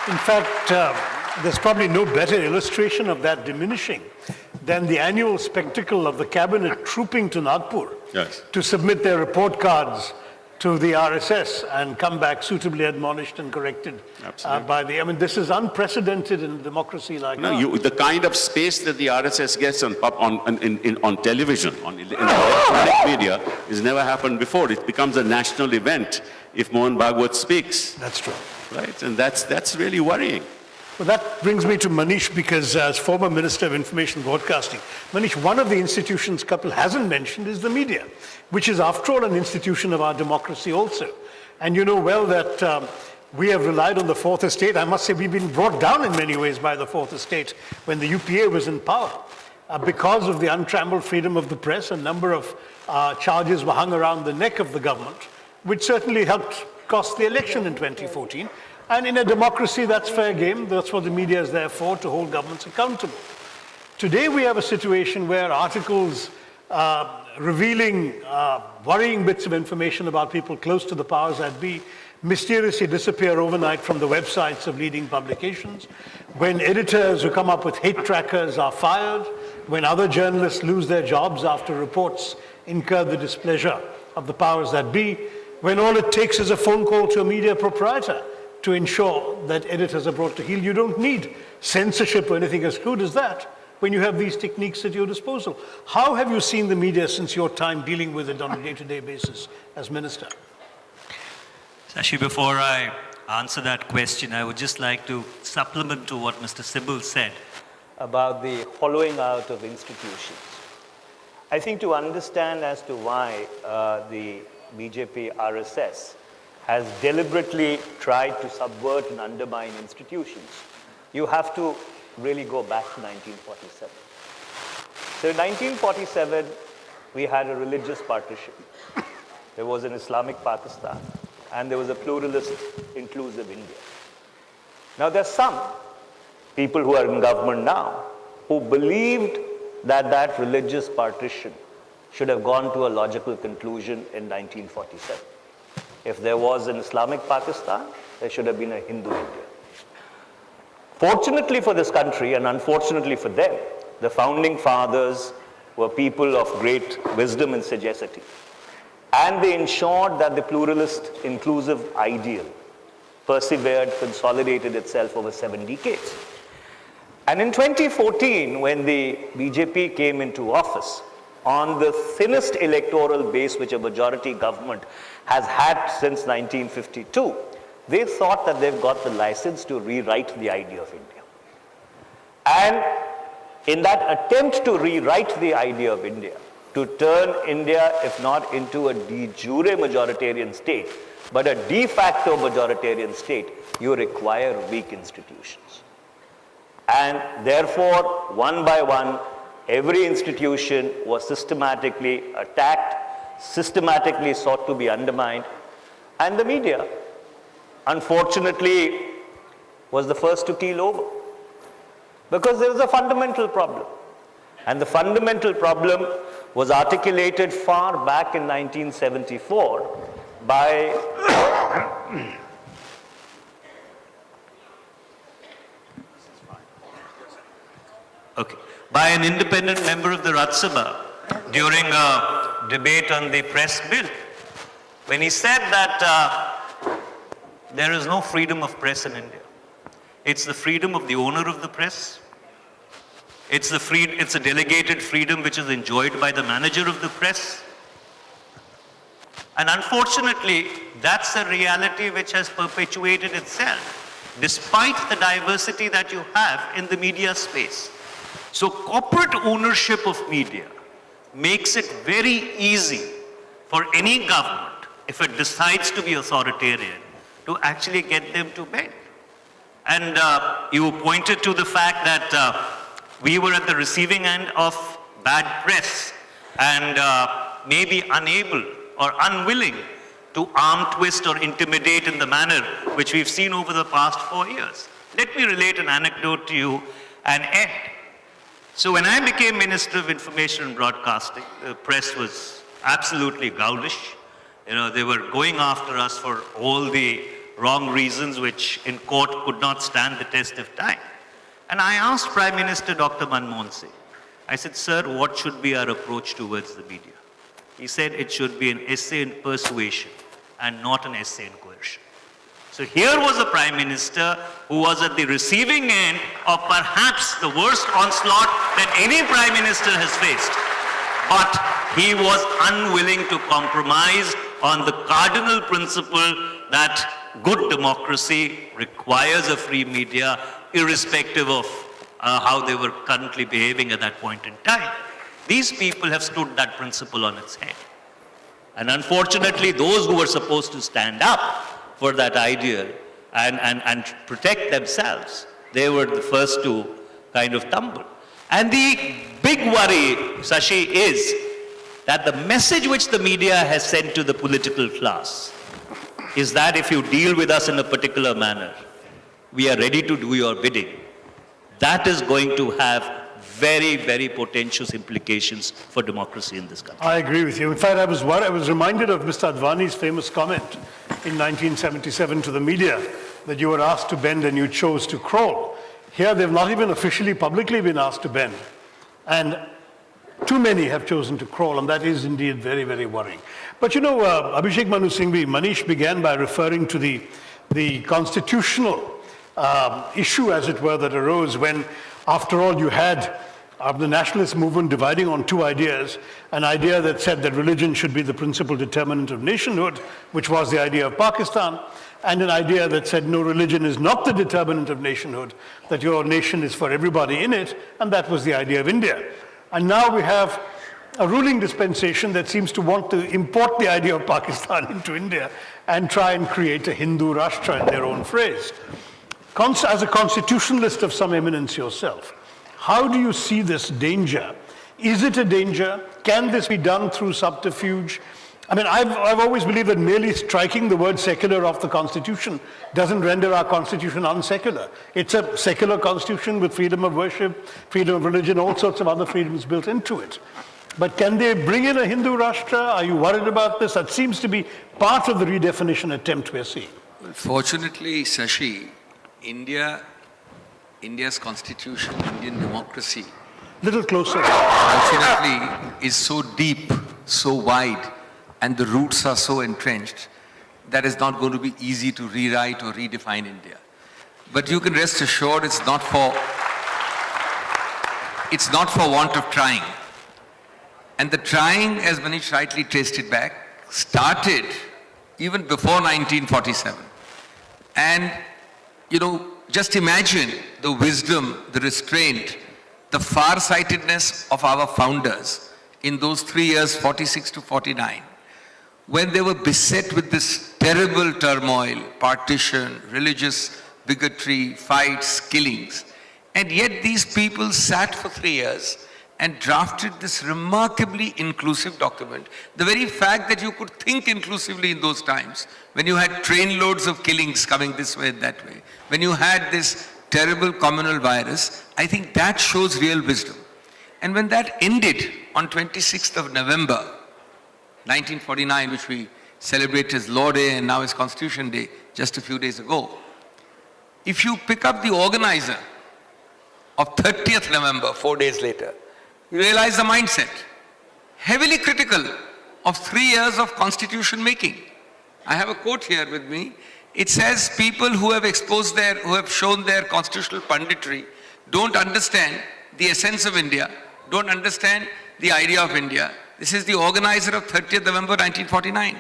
In fact, there's probably no better illustration of that diminishing than the annual spectacle of the cabinet trooping to Nagpur to submit their report cards to the RSS and come back suitably admonished and corrected by the, I mean, this is unprecedented in a democracy like ours. The kind of space that the RSS gets on television, in electronic media, has never happened before. It becomes a national event if Mohan Bhagwat speaks. That's true. Right, and that's really worrying. Well, that brings me to Manish, because as former Minister of Information Broadcasting, Manish, one of the institutions Kapil hasn't mentioned is the media, which is after all an institution of our democracy also. And you know well that we have relied on the Fourth Estate. I must say we've been brought down in many ways by the Fourth Estate when the UPA was in power. Because of the untrammeled freedom of the press, a number of charges were hung around the neck of the government, which certainly helped cost the election in 2014. And in a democracy, that's fair game. That's what the media is there for, to hold governments accountable. Today, we have a situation where articles revealing worrying bits of information about people close to the powers that be mysteriously disappear overnight from the websites of leading publications, when editors who come up with hate trackers are fired, when other journalists lose their jobs after reports incur the displeasure of the powers that be, when all it takes is a phone call to a media proprietor to ensure that editors are brought to heel. You don't need censorship or anything as crude as that when you have these techniques at your disposal. How have you seen the media since your time dealing with it on a day-to-day basis as minister? Shashi, before I answer that question, I would just like to supplement to what Mr. Sibal said about the hollowing out of institutions. I think to understand as to why the BJP RSS has deliberately tried to subvert and undermine institutions, you have to really go back to 1947. So in 1947, we had a religious partition. There was an Islamic Pakistan, and there was a pluralist, inclusive India. Now there's some people who are in government now who believed that that religious partition should have gone to a logical conclusion in 1947. If there was an Islamic Pakistan, there should have been a Hindu India. Fortunately for this country, and unfortunately for them, the founding fathers were people of great wisdom and sagacity. And they ensured that the pluralist, inclusive ideal persevered, consolidated itself over 7 decades. And in 2014, when the BJP came into office, on the thinnest electoral base which a majority government has had since 1952, they thought that they've got the license to rewrite the idea of India. And in that attempt to rewrite the idea of India, to turn India, if not into a de jure majoritarian state, but a de facto majoritarian state, you require weak institutions. And therefore, one by one, every institution was systematically attacked, systematically sought to be undermined, and the media, unfortunately, was the first to keel over. Because there was a fundamental problem. And the fundamental problem was articulated far back in 1974 by by an independent member of the Rajya Sabha during a debate on the press bill, when he said that there is no freedom of press in India. It's the freedom of the owner of the press. It's a delegated freedom which is enjoyed by the manager of the press. And unfortunately, that's a reality which has perpetuated itself, despite the diversity that you have in the media space. So corporate ownership of media makes it very easy for any government, if it decides to be authoritarian, to actually get them to bend. And you pointed to the fact that we were at the receiving end of bad press and maybe unable or unwilling to arm twist or intimidate in the manner which we've seen over the past 4 years. Let me relate an anecdote to you and end. So when I became Minister of Information and Broadcasting, the press was absolutely gaudish. You know, they were going after us for all the wrong reasons which in court could not stand the test of time. And I asked Prime Minister Dr. Manmohan Singh, I said, sir, what should be our approach towards the media? He said it should be an essay in persuasion and not an essay in coercion. So here was a Prime Minister who was at the receiving end of perhaps the worst onslaught that any Prime Minister has faced. But he was unwilling to compromise on the cardinal principle that good democracy requires a free media, irrespective of how they were currently behaving at that point in time. These people have stood that principle on its head. And unfortunately, those who were supposed to stand up for that ideal and protect themselves, they were the first to kind of tumble. And the big worry, Shashi, is that the message which the media has sent to the political class is that if you deal with us in a particular manner, we are ready to do your bidding. That is going to have very, very potential implications for democracy in this country. I agree with you. In fact, I was reminded of Mr. Advani's famous comment in 1977 to the media that you were asked to bend and you chose to crawl. Here, they've not even officially, publicly been asked to bend. And too many have chosen to crawl, and that is indeed very, very worrying. But you know, Abhishek Manu Singhvi, Manish began by referring to the constitutional issue, as it were, that arose when, after all, you had the nationalist movement dividing on two ideas, an idea that said that religion should be the principal determinant of nationhood, which was the idea of Pakistan, and an idea that said no, religion is not the determinant of nationhood, that your nation is for everybody in it, and that was the idea of India. And now we have a ruling dispensation that seems to want to import the idea of Pakistan into India and try and create a Hindu Rashtra in their own phrase. As a constitutionalist of some eminence yourself, how do you see this danger? Is it a danger? Can this be done through subterfuge? I mean, I've always believed that merely striking the word secular off the Constitution doesn't render our Constitution unsecular. It's a secular Constitution with freedom of worship, freedom of religion, all sorts of other freedoms built into it. But can they bring in a Hindu Rashtra? Are you worried about this? That seems to be part of the redefinition attempt we're seeing. Well, fortunately, Shashi, India's constitution, Indian democracy, Little closer. fortunately, is so deep, so wide, and the roots are so entrenched that it's not going to be easy to rewrite or redefine India. But you can rest assured it's not for want of trying. And the trying, as Manish rightly traced it back, started even before 1947. And, you know, just imagine the wisdom, the restraint, the far-sightedness of our founders in those 3 years, 46 to 49, when they were beset with this terrible turmoil, partition, religious bigotry, fights, killings. And yet these people sat for 3 years and drafted this remarkably inclusive document. The very fact that you could think inclusively in those times, when you had trainloads of killings coming this way and that way, when you had this terrible communal virus, I think that shows real wisdom. And when that ended on 26th of November, 1949, which we celebrate as Law Day and now as Constitution Day, just a few days ago, if you pick up the organizer of 30th November, 4 days later, you realize the mindset, heavily critical of 3 years of constitution making. I have a quote here with me. It says, people who have who have shown their constitutional punditry don't understand the essence of India, don't understand the idea of India. This is the organizer of 30th November 1949.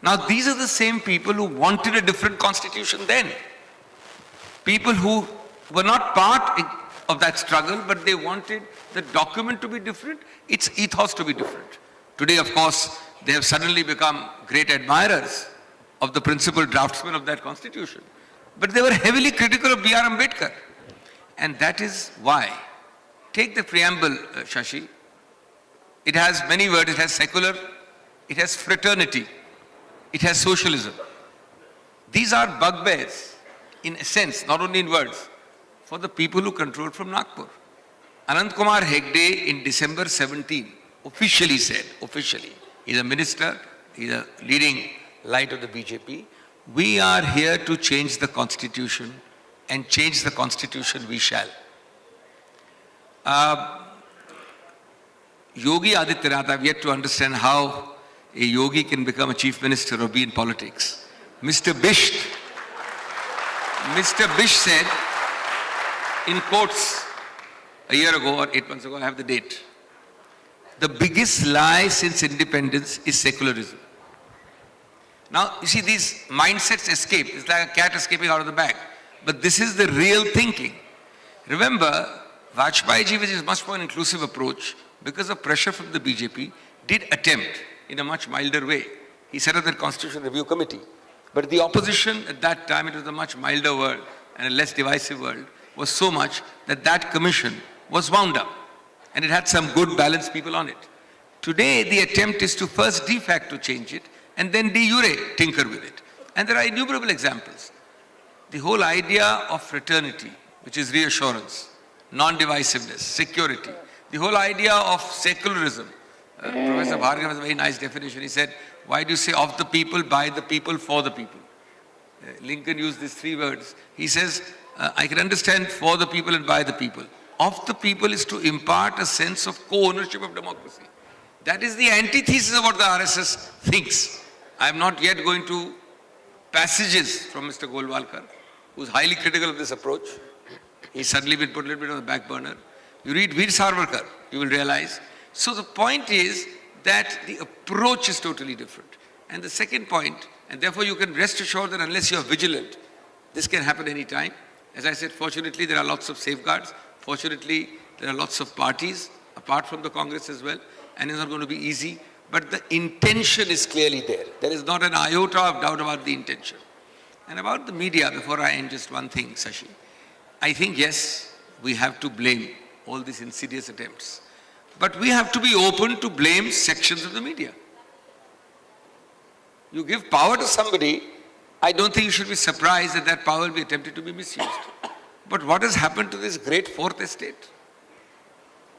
Now these are the same people who wanted a different constitution then. People who were not part of that struggle, but they wanted the document to be different, its ethos to be different. Today, of course, they have suddenly become great admirers of the principal draftsman of that constitution. But they were heavily critical of B.R. Ambedkar. And that is why, take the preamble, Shashi, It has many words. It has secular, it has fraternity, it has socialism. These are bugbears, in a sense, not only in words, for the people who control from Nagpur. Anand Kumar Hegde in December 17 officially said, he's a minister, he's a leading light of the BJP, we are here to change the constitution, and change the constitution we shall. Yogi Adityanath, I've yet to understand how a yogi can become a chief minister or be in politics. Mr. Bish said in quotes a year ago or 8 months ago, I have the date, the biggest lie since independence is secularism. Now, you see, these mindsets escape. It's like a cat escaping out of the bag. But this is the real thinking. Remember, Vajpayee ji, with his much more inclusive approach, because of pressure from the BJP, did attempt in a much milder way. He set up the Constitution Review Committee. But the opposition at that time, it was a much milder world and a less divisive world, was so much that that commission was wound up. And it had some good balanced people on it. Today, the attempt is to first de facto change it and then de jure tinker with it. And there are innumerable examples. The whole idea of fraternity, which is reassurance, non-divisiveness, security, the whole idea of secularism. Professor Bhargava has a very nice definition. He said, why do you say of the people, by the people, for the people? Lincoln used these 3 words. He says, I can understand for the people and by the people. Of the people is to impart a sense of co-ownership of democracy. That is the antithesis of what the RSS thinks. I am not yet going to passages from Mr. Golwalkar, who is highly critical of this approach. He's suddenly been put a little bit on the back burner. You read Veer Savarkar, you will realize. So the point is that the approach is totally different. And the second point, and therefore you can rest assured that unless you are vigilant, this can happen any time. As I said, fortunately there are lots of safeguards. Fortunately, there are lots of parties, apart from the Congress as well, and it's not going to be easy. But the intention is clearly there. There is not an iota of doubt about the intention. And about the media, before I end, just one thing, Shashi. I think, yes, we have to blame all these insidious attempts. But we have to be open to blame sections of the media. You give power to somebody, I don't think you should be surprised that that power will be attempted to be misused. But what has happened to this great fourth estate?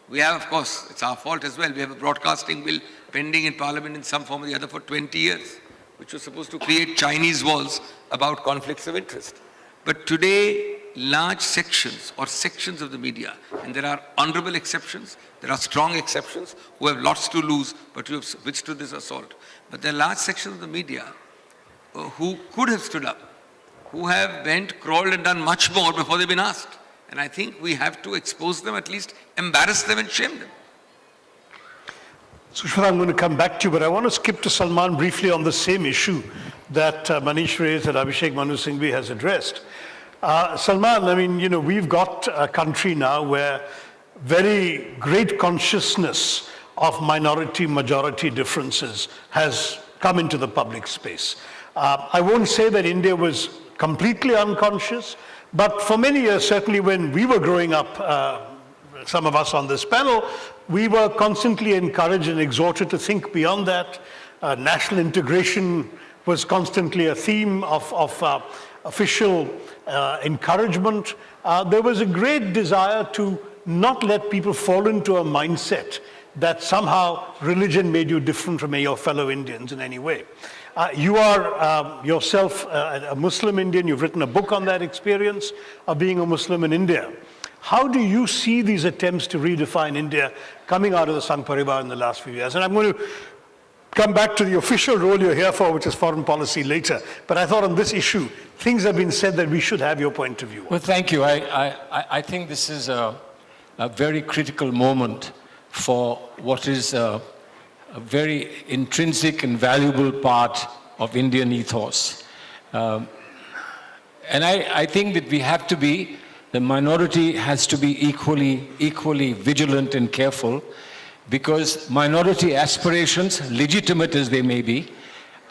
We have, of course, it's our fault as well, we have a broadcasting bill pending in Parliament in some form or the other for 20 years, which was supposed to create Chinese walls about conflicts of interest. But today, large sections or sections of the media, and there are honorable exceptions, there are strong exceptions who have lots to lose, but who have withstood this assault. But there are large sections of the media who could have stood up, who have bent, crawled and done much more before they've been asked. And I think we have to expose them, at least embarrass them and shame them. Sushmita, I'm going to come back to you, but I want to skip to Salman briefly on the same issue that Manish raised and Abhishek Manu Singhvi has addressed. Salman, I mean, you know, we've got a country now where very great consciousness of minority-majority differences has come into the public space. I won't say that India was completely unconscious, but for many years, certainly when we were growing up, some of us on this panel, we were constantly encouraged and exhorted to think beyond that. National integration was constantly a theme of official encouragement. There was a great desire to not let people fall into a mindset that somehow religion made you different from your fellow Indians in any way. You are yourself a Muslim Indian. You've written a book on that experience of being a Muslim in India. How do you see these attempts to redefine India coming out of the Sangh Parivar in the last few years? And I'm going to come back to the official role you're here for, which is foreign policy, later. But I thought on this issue, things have been said that we should have your point of view. Well, thank you. I think this is a very critical moment for what is a very intrinsic and valuable part of Indian ethos. And I think that we have to be, the minority has to be equally vigilant and careful, because minority aspirations, legitimate as they may be,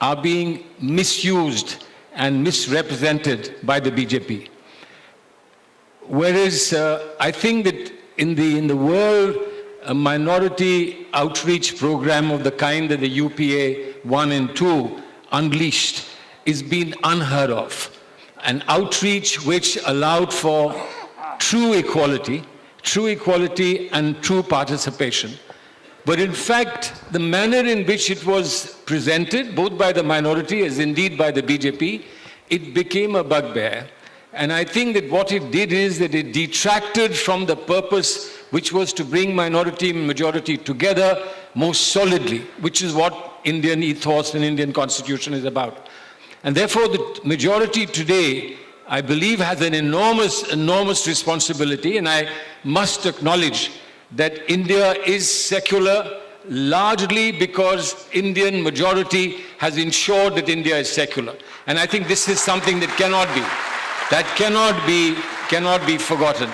are being misused and misrepresented by the BJP. Whereas I think that in the world a minority outreach program of the kind that the UPA 1 and 2 unleashed is been unheard of. An outreach which allowed for true equality and true participation. But in fact, the manner in which it was presented, both by the minority as indeed by the BJP, it became a bugbear. And I think that what it did is that it detracted from the purpose which was to bring minority and majority together most solidly, which is what Indian ethos and Indian constitution is about. And therefore, the majority today, I believe, has an enormous responsibility, and I must acknowledge that India is secular largely because Indian majority has ensured that India is secular. And I think this is something that cannot be forgotten.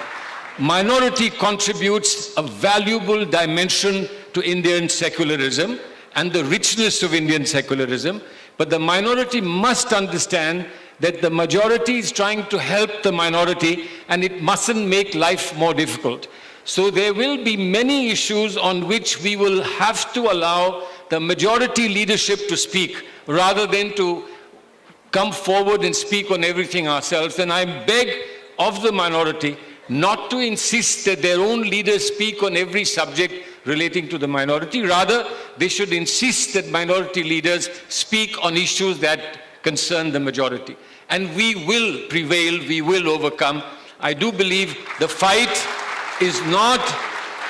Minority contributes a valuable dimension to Indian secularism and the richness of Indian secularism, but the minority must understand that the majority is trying to help the minority and it mustn't make life more difficult. So there will be many issues on which we will have to allow the majority leadership to speak rather than to come forward and speak on everything ourselves. And I beg of the minority not to insist that their own leaders speak on every subject relating to the minority. Rather, they should insist that minority leaders speak on issues that concern the majority. And we will prevail, we will overcome. I do believe the fight is not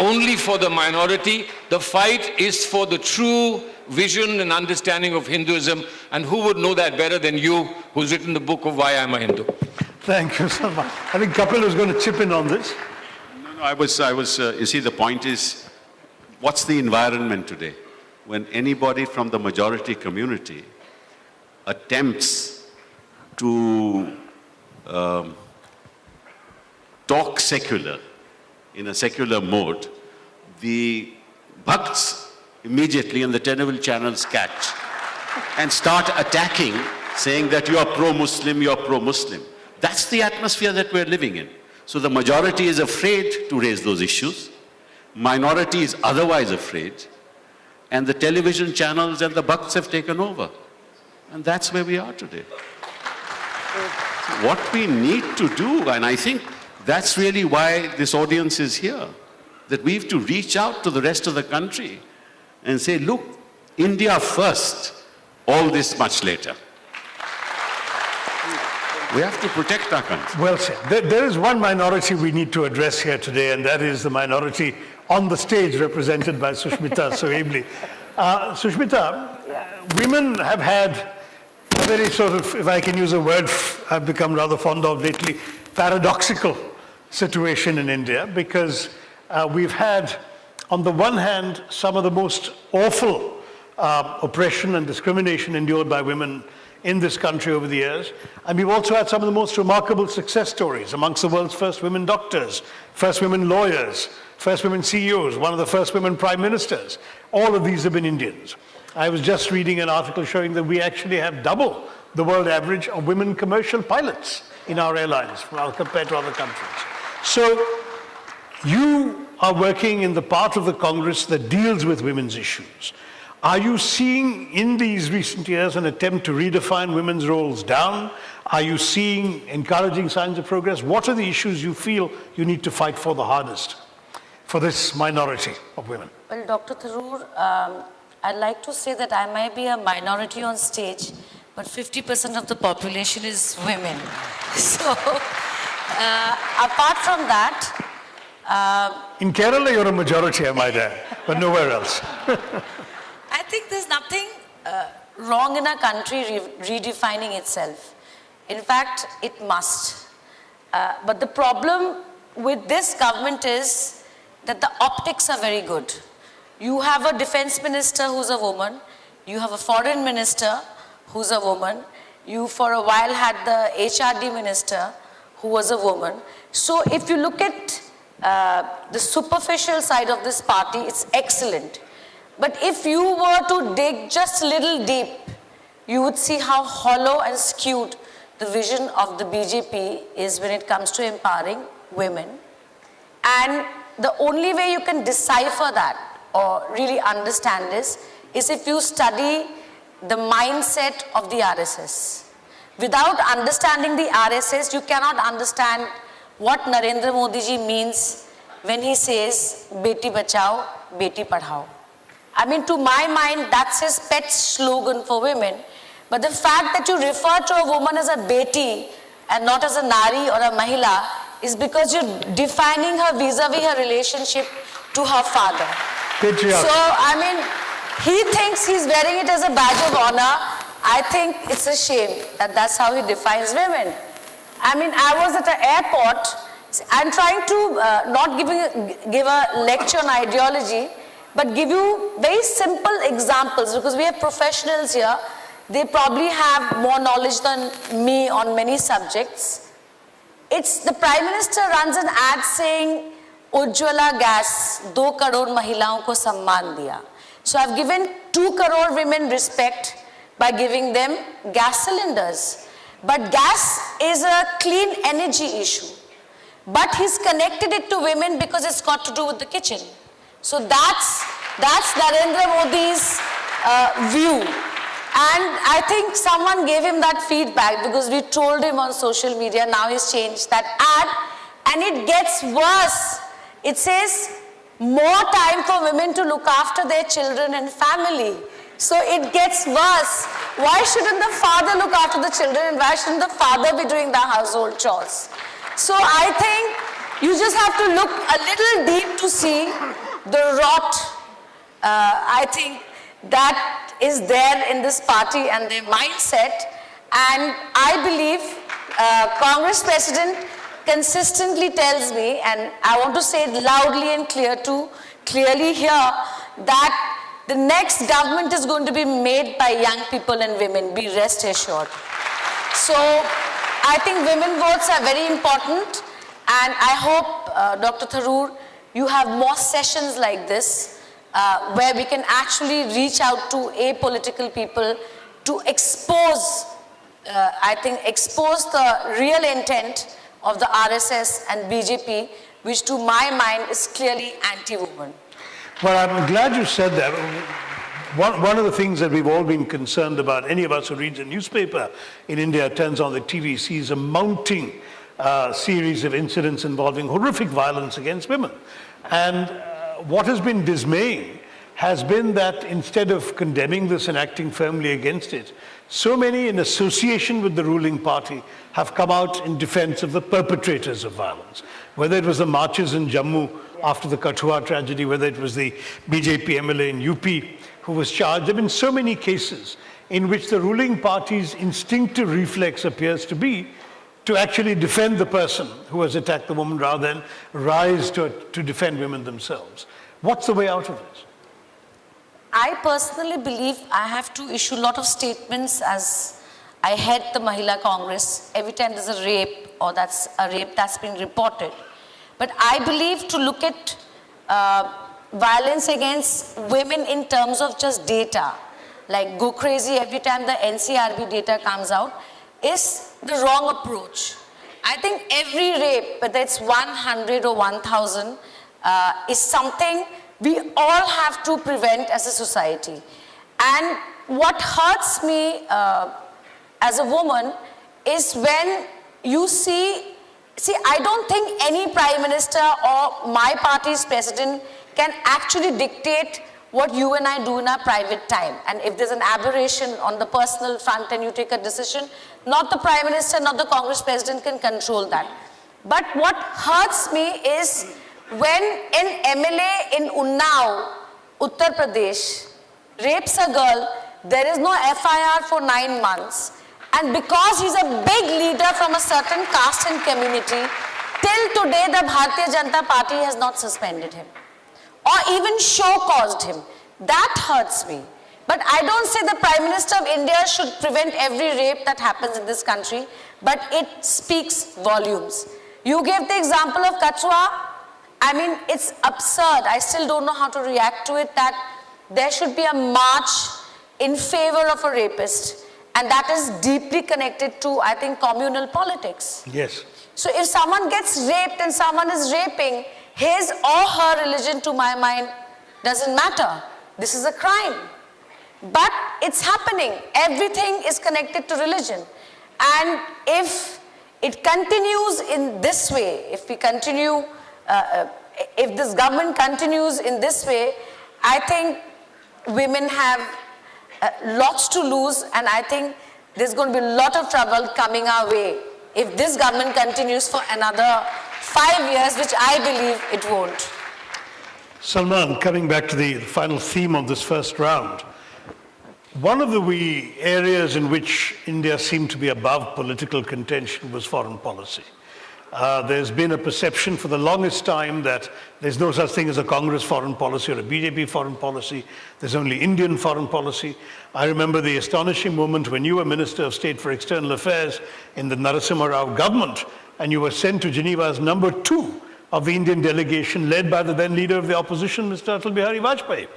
only for the minority, the fight is for the true vision and understanding of Hinduism, and who would know that better than you, who's written the book of Why I'm a Hindu. Thank you so much. I think Kapil is going to chip in on this. No, I was, you see, the point is, what's the environment today? When anybody from the majority community attempts to talk secular, in a secular mode, the bhakts immediately on the television channels catch and start attacking, saying that you are pro-Muslim, you are pro-Muslim. That's the atmosphere that we're living in. So the majority is afraid to raise those issues. Minority is otherwise afraid. And the television channels and the bhakts have taken over. And that's where we are today. What we need to do, and I think that's really why this audience is here, that we have to reach out to the rest of the country and say, look, India first, all this much later. We have to protect our country. Well said. There is one minority we need to address here today, and that is the minority on the stage represented by Sushmita so ably. Sushmita, women have had a very sort of, if I can use a word I've become rather fond of lately, paradoxical situation in India, because we've had, on the one hand, some of the most awful oppression and discrimination endured by women in this country over the years. And we've also had some of the most remarkable success stories amongst the world's first women doctors, first women lawyers, first women CEOs, one of the first women prime ministers. All of these have been Indians. I was just reading an article showing that we actually have double the world average of women commercial pilots in our airlines compared to other countries. So you are working in the part of the Congress that deals with women's issues. Are you seeing in these recent years an attempt to redefine women's roles down? Are you seeing encouraging signs of progress? What are the issues you feel you need to fight for the hardest for this minority of women? Well, Dr. Tharoor, I'd like to say that I might be a minority on stage, but 50% of the population is women. So, apart from that... in Kerala, you're a majority, I might add, but nowhere else. I think there's nothing wrong in a country redefining itself. In fact, it must. But the problem with this government is that the optics are very good. You have a defense minister who's a woman. You have a foreign minister who's a woman. You, for a while, had the HRD minister who was a woman. So if you look at the superficial side of this party, it's excellent. But if you were to dig just a little deep, you would see how hollow and skewed the vision of the BJP is when it comes to empowering women. And the only way you can decipher that or really understand this is if you study the mindset of the RSS. Without understanding the RSS, you cannot understand what Narendra Modi ji means when he says, Beti Bachao, Beti Padhao. I mean, to my mind, that's his pet slogan for women. But the fact that you refer to a woman as a Beti and not as a Nari or a Mahila is because you're defining her vis-a-vis her relationship to her father. Patriarch. So, I mean, he thinks he's wearing it as a badge of honor. I think it's a shame that that's how he defines women. I mean, I was at an airport. I'm trying to not give a lecture on ideology, but give you very simple examples because we have professionals here. They probably have more knowledge than me on many subjects. It's the Prime Minister runs an ad saying, Ujjwala gas, 2 crore mahilaon ko samman diya. So I've given 2 crore women respect by giving them gas cylinders. But gas is a clean energy issue. But he's connected it to women because it's got to do with the kitchen. So that's Narendra Modi's view. And I think someone gave him that feedback because we told him on social media, now he's changed that ad, and it gets worse. It says, more time for women to look after their children and family. So it gets worse. Why shouldn't the father look after the children and why shouldn't the father be doing the household chores? So I think you just have to look a little deep to see the rot, I think, that is there in this party and their mindset. And I believe Congress President consistently tells me, and I want to say it loudly and clearly here, that the next government is going to be made by young people and women, be rest assured. So I think women votes are very important, and I hope, Dr. Tharoor, you have more sessions like this where we can actually reach out to apolitical people to expose, I think, expose the real intent of the RSS and BJP, which to my mind is clearly anti-woman. Well, I'm glad you said that. One of the things that we've all been concerned about, any of us who reads a newspaper in India, turns on the TV, sees a mounting series of incidents involving horrific violence against women. And what has been dismaying has been that instead of condemning this and acting firmly against it, so many in association with the ruling party have come out in defense of the perpetrators of violence. Whether it was the marches in Jammu after the Kathua tragedy, whether it was the BJP MLA in UP who was charged. There have been so many cases in which the ruling party's instinctive reflex appears to be to actually defend the person who has attacked the woman rather than rise to defend women themselves. What's the way out of this? I personally believe I have to issue a lot of statements as I head the Mahila Congress every time there's a rape or that's a rape that's been reported. But I believe to look at violence against women in terms of just data, like go crazy every time the NCRB data comes out, is the wrong approach. I think every rape, whether it's 100 or 1,000, is something we all have to prevent as a society. And what hurts me as a woman is when you see, I don't think any prime minister or my party's president can actually dictate what you and I do in our private time. And if there's an aberration on the personal front and you take a decision, not the prime minister, not the Congress president can control that. But what hurts me is when an MLA in Unnao, Uttar Pradesh, rapes a girl, there is no FIR for 9 months. And because he's a big leader from a certain caste and community, till today the Bharatiya Janata Party has not suspended him or even show-caused him. That hurts me. But I don't say the Prime Minister of India should prevent every rape that happens in this country, but it speaks volumes. You gave the example of Kathua. I mean, it's absurd. I still don't know how to react to it, that there should be a march in favor of a rapist. And that is deeply connected to, I think, communal politics. Yes. So if someone gets raped and someone is raping, His or her religion, to my mind, doesn't matter. This is a crime. But it's happening. Everything is connected to religion. And if it continues in this way, if we continue, if this government continues in this way, I think women have lots to lose, and I think there's going to be a lot of trouble coming our way if this government continues for another 5 years, which I believe it won't. Salman, coming back to the final theme of this first round, one of the areas in which India seemed to be above political contention was foreign policy. There's been a perception for the longest time that there's no such thing as a Congress foreign policy or a BJP foreign policy. There's only Indian foreign policy. I remember the astonishing moment when you were Minister of State for External Affairs in the Narasimha Rao government, and you were sent to Geneva as number 2 of the Indian delegation led by the then leader of the opposition, Mr. Atal Bihari Vajpayee.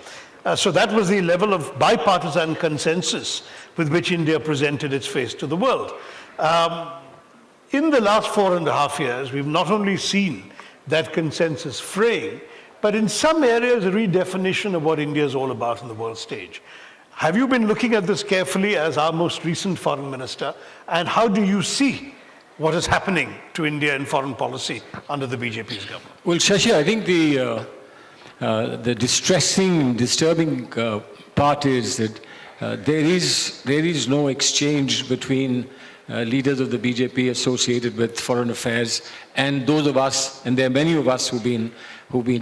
So that was the level of bipartisan consensus with which India presented its face to the world. In the last 4.5 years, we've not only seen that consensus fraying, but in some areas a redefinition of what India is all about on the world stage. Have you been looking at this carefully as our most recent foreign minister, and how do you see what is happening to India in foreign policy under the BJP's government? Well, Shashi, I think the distressing, disturbing part is that there is no exchange between leaders of the BJP associated with foreign affairs and those of us, and there are many of us who've been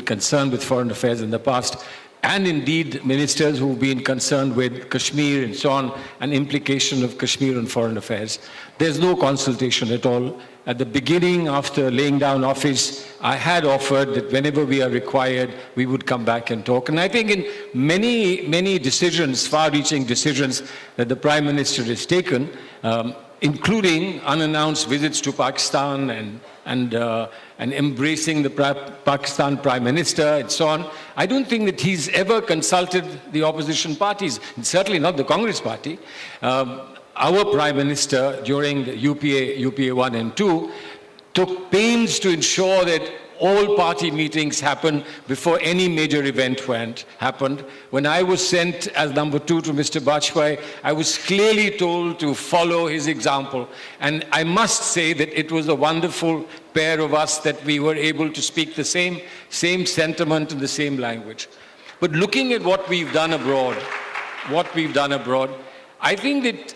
concerned with foreign affairs in the past, and indeed ministers who've been concerned with Kashmir and so on, and implication of Kashmir on foreign affairs. There's no consultation at all. At the beginning, after laying down office, I had offered that whenever we are required, we would come back and talk. And I think in many decisions, far-reaching decisions that the Prime Minister has taken, including unannounced visits to Pakistan and embracing the Pakistan Prime Minister and so on, I don't think that he's ever consulted the opposition parties, and certainly not the Congress party. Our Prime Minister during the UPA 1 and 2 took pains to ensure that all party meetings happened before any major event happened. When I was sent as number 2 to Mr. Vajpayee, I was clearly told to follow his example. And I must say that it was a wonderful pair of us that we were able to speak the same sentiment and the same language. But looking at what we've done abroad, I think that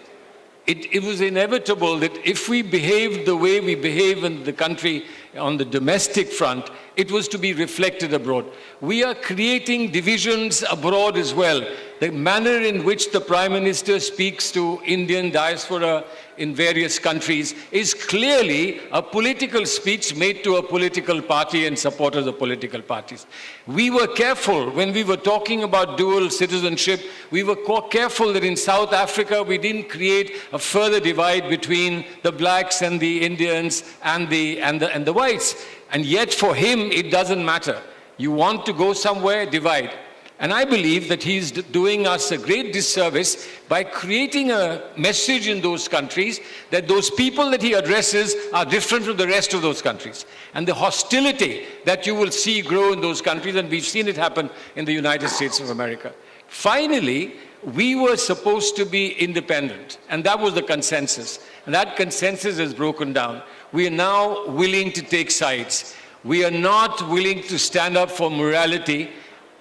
it was inevitable that if we behaved the way we behave in the country on the domestic front, it was to be reflected abroad. We are creating divisions abroad as well. The manner in which the Prime Minister speaks to Indian diaspora in various countries is clearly a political speech made to a political party and supporters of political parties. We were careful when we were talking about dual citizenship. We were careful that in South Africa we didn't create a further divide between the blacks and the Indians and the whites. And yet for him it doesn't matter. You want to go somewhere, divide. And I believe that he's doing us a great disservice by creating a message in those countries that those people that he addresses are different from the rest of those countries. And the hostility that you will see grow in those countries, and we've seen it happen in the United States of America. Finally, we were supposed to be independent, and that was the consensus. And that consensus has broken down. We are now willing to take sides. We are not willing to stand up for morality.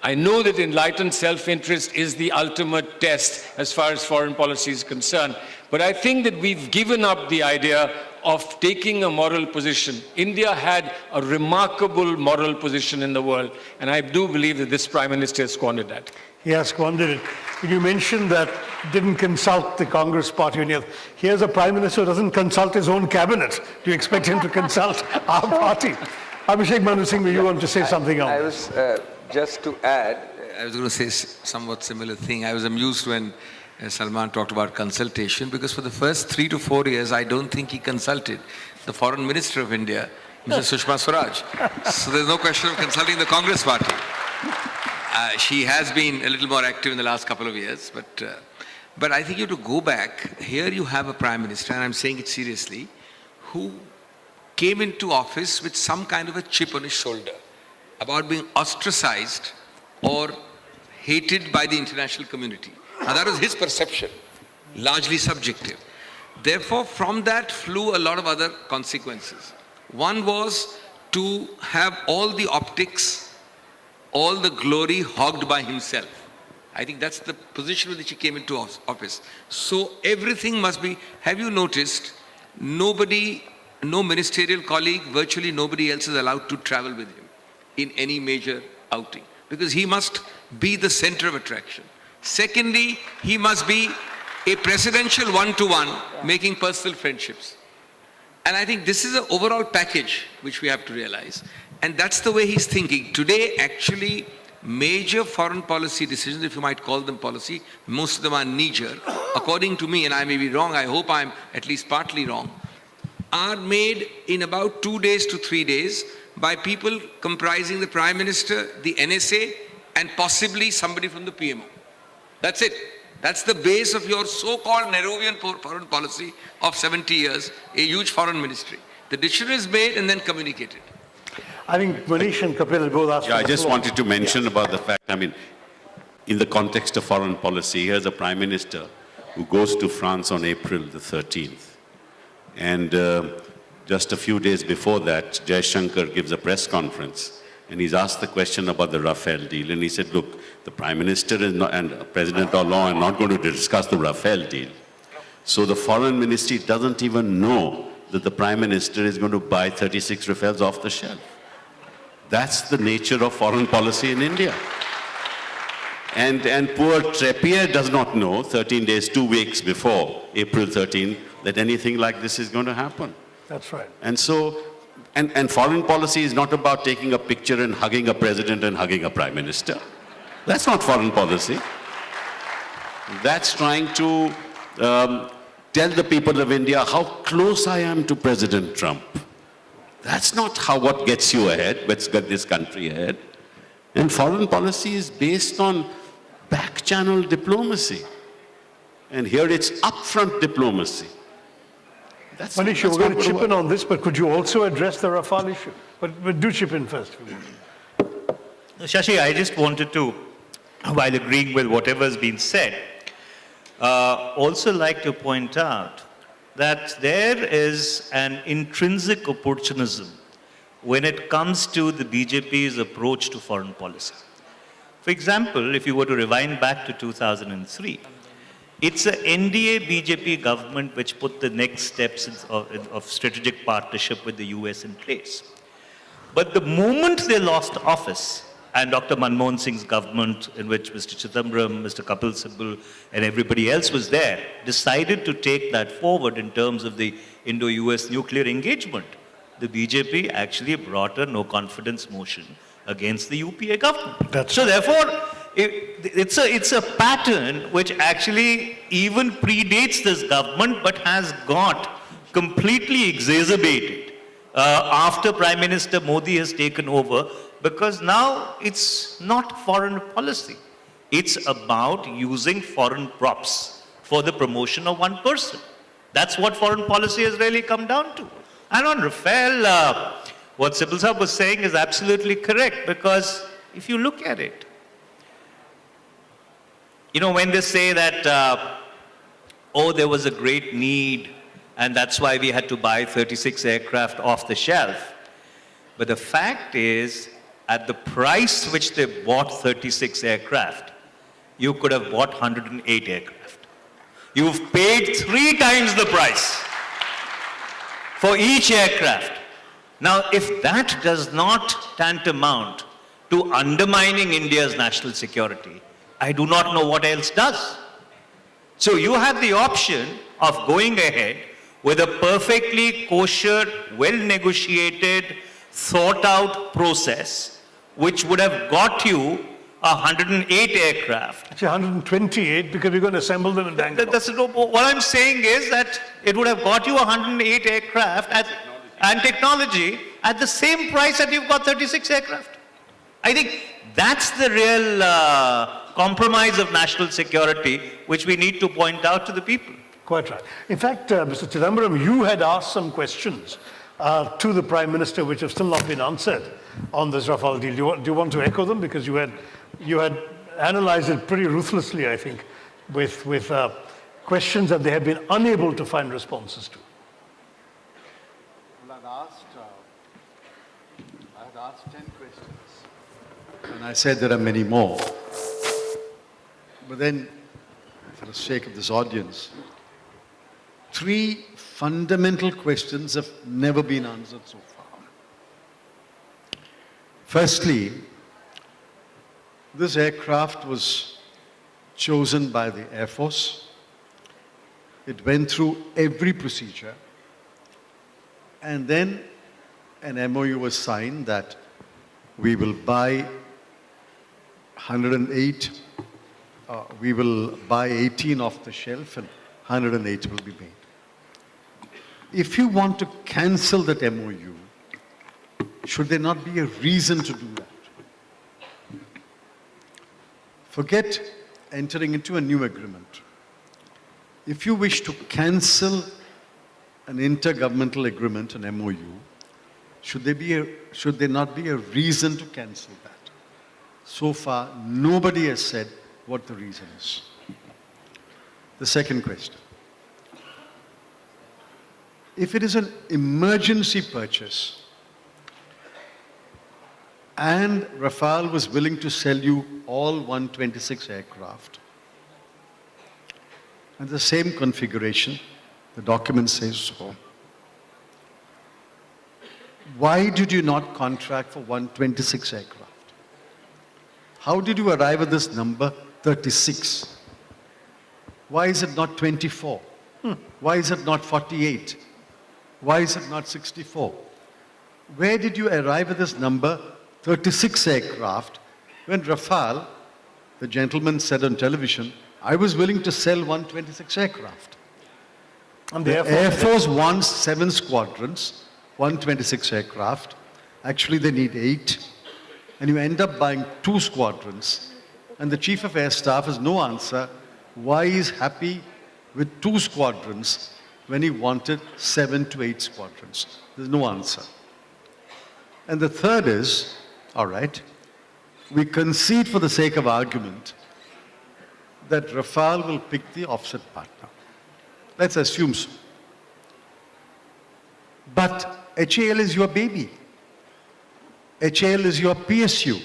I know that enlightened self-interest is the ultimate test as far as foreign policy is concerned, but I think that we've given up the idea of taking a moral position. India had a remarkable moral position in the world, and I do believe that this Prime Minister has squandered that. He has squandered it. You mentioned that didn't consult the Congress party. Here's a Prime Minister who doesn't consult his own cabinet. Do you expect him to consult our party? Abhishek Manu Singh, you want to say something else? Just to add, I was going to say somewhat similar thing. I was amused when Salman talked about consultation, because for the first 3 to 4 years, I don't think he consulted the Foreign Minister of India, Mrs. Sushma Swaraj. So there's no question of consulting the Congress party. She has been a little more active in the last couple of years, but I think you have to go back. Here you have a Prime Minister, and I'm saying it seriously, who came into office with some kind of a chip on his shoulder. about being ostracized or hated by the international community. Now that was his perception, largely subjective. Therefore, from that flew a lot of other consequences. One was to have all the optics, all the glory hogged by himself. I think that's the position with which he came into office. So everything must be, have you noticed, nobody, no ministerial colleague, virtually nobody else is allowed to travel with him in any major outing, because he must be the center of attraction. Secondly, he must be a presidential one-to-one, making personal friendships. And I think this is an overall package which we have to realize. And that's the way he's thinking. Today, actually, major foreign policy decisions, if you might call them policy, most of them are knee-jerk, according to me, and I may be wrong, I hope I'm at least partly wrong, are made in about 2 days to 3 days by people comprising the Prime Minister, the NSA, and possibly somebody from the PMO. That's it. That's the base of your so-called Nehruvian foreign policy of 70 years, a huge foreign ministry. The decision is made and then communicated. I think Manish and Kapil both asked. Yeah, I just wanted to mention about the fact, I mean, in the context of foreign policy, here's a Prime Minister who goes to France on April the 13th. And just a few days before that, Jai Shankar gives a press conference. And he's asked the question about the Rafale deal. And he said, look, the Prime Minister is not, and President Hollande are not going to discuss the Rafale deal. So the Foreign Ministry doesn't even know that the Prime Minister is going to buy 36 Rafales off the shelf. That's the nature of foreign policy in India. And poor Treppier does not know, 13 days, 2 weeks before April 13, that anything like this is going to happen. That's right. And so, and foreign policy is not about taking a picture and hugging a president and hugging a prime minister. That's not foreign policy. That's trying to tell the people of India how close I am to President Trump. That's not what gets you ahead, what's got this country ahead. And foreign policy is based on back-channel diplomacy. And here it's upfront diplomacy. Manish, we're going to chip in on this, but could you also address the Rafale issue? But do chip in first. Shashi, I just wanted to, while agreeing with whatever has been said, also like to point out that there is an intrinsic opportunism when it comes to the BJP's approach to foreign policy. For example, if you were to rewind back to 2003, it's an NDA BJP government which put the next steps of strategic partnership with the US in place. But the moment they lost office, and Dr. Manmohan Singh's government, in which Mr. Chidambaram, Mr. Kapil Sibal, and everybody else was there, decided to take that forward in terms of the Indo-US nuclear engagement. The BJP actually brought a no-confidence motion against the UPA government. So therefore, it's a pattern which actually even predates this government, but has got completely exacerbated after Prime Minister Modi has taken over, because now it's not foreign policy. It's about using foreign props for the promotion of one person. That's what foreign policy has really come down to. And on Rafale, what Sibal Sahab was saying is absolutely correct, because if you look at it, you know, when they say that, oh, there was a great need, and that's why we had to buy 36 aircraft off the shelf. But the fact is, at the price which they bought 36 aircraft, you could have bought 108 aircraft. You've paid 3 times the price for each aircraft. Now, if that does not tantamount to undermining India's national security, I do not know what else does. So you have the option of going ahead with a perfectly kosher, well-negotiated, thought-out process, which would have got you 108 aircraft. Actually, 128, because we're going to assemble them in Bangalore. What I'm saying is that it would have got you 108 aircraft and technology at the same price that you've got 36 aircraft. I think that's the real compromise of national security, which we need to point out to the people. Quite right. In fact, Mr. Chidambaram, you had asked some questions to the Prime Minister, which have still not been answered on this Rafale deal. Do you want to echo them? Because you had analyzed it pretty ruthlessly, I think, with questions that they had been unable to find responses to. Well, I had asked 10 questions. And I said there are many more. But then, for the sake of this audience, 3 fundamental questions have never been answered so far. Firstly, this aircraft was chosen by the Air Force. It went through every procedure. And then an MOU was signed that we will buy 108, we will buy 18 off the shelf and 108 will be made. If you want to cancel that MOU, should there not be a reason to do that? Forget entering into a new agreement. If you wish to cancel an intergovernmental agreement, an MOU, should there not be a reason to cancel that? So far, nobody has said what the reason is. The second question. If it is an emergency purchase and Rafale was willing to sell you all 126 aircraft and the same configuration, the document says so, why did you not contract for 126 aircraft? How did you arrive at this number 36? Why is it not 24? Why is it not 48? Why is it not 64? Where did you arrive at this number 36 aircraft when Rafale, the gentleman said on television, I was willing to sell 126 aircraft. And the Air Force wants 7 squadrons, 126 aircraft. Actually, they need 8. And you end up buying 2 squadrons. And the Chief of Air Staff has no answer why he's happy with 2 squadrons when he wanted 7 to 8 squadrons. There's no answer. And the third is, all right, we concede for the sake of argument that Rafale will pick the offset partner. Let's assume so. But HAL is your baby. HAL is your PSU.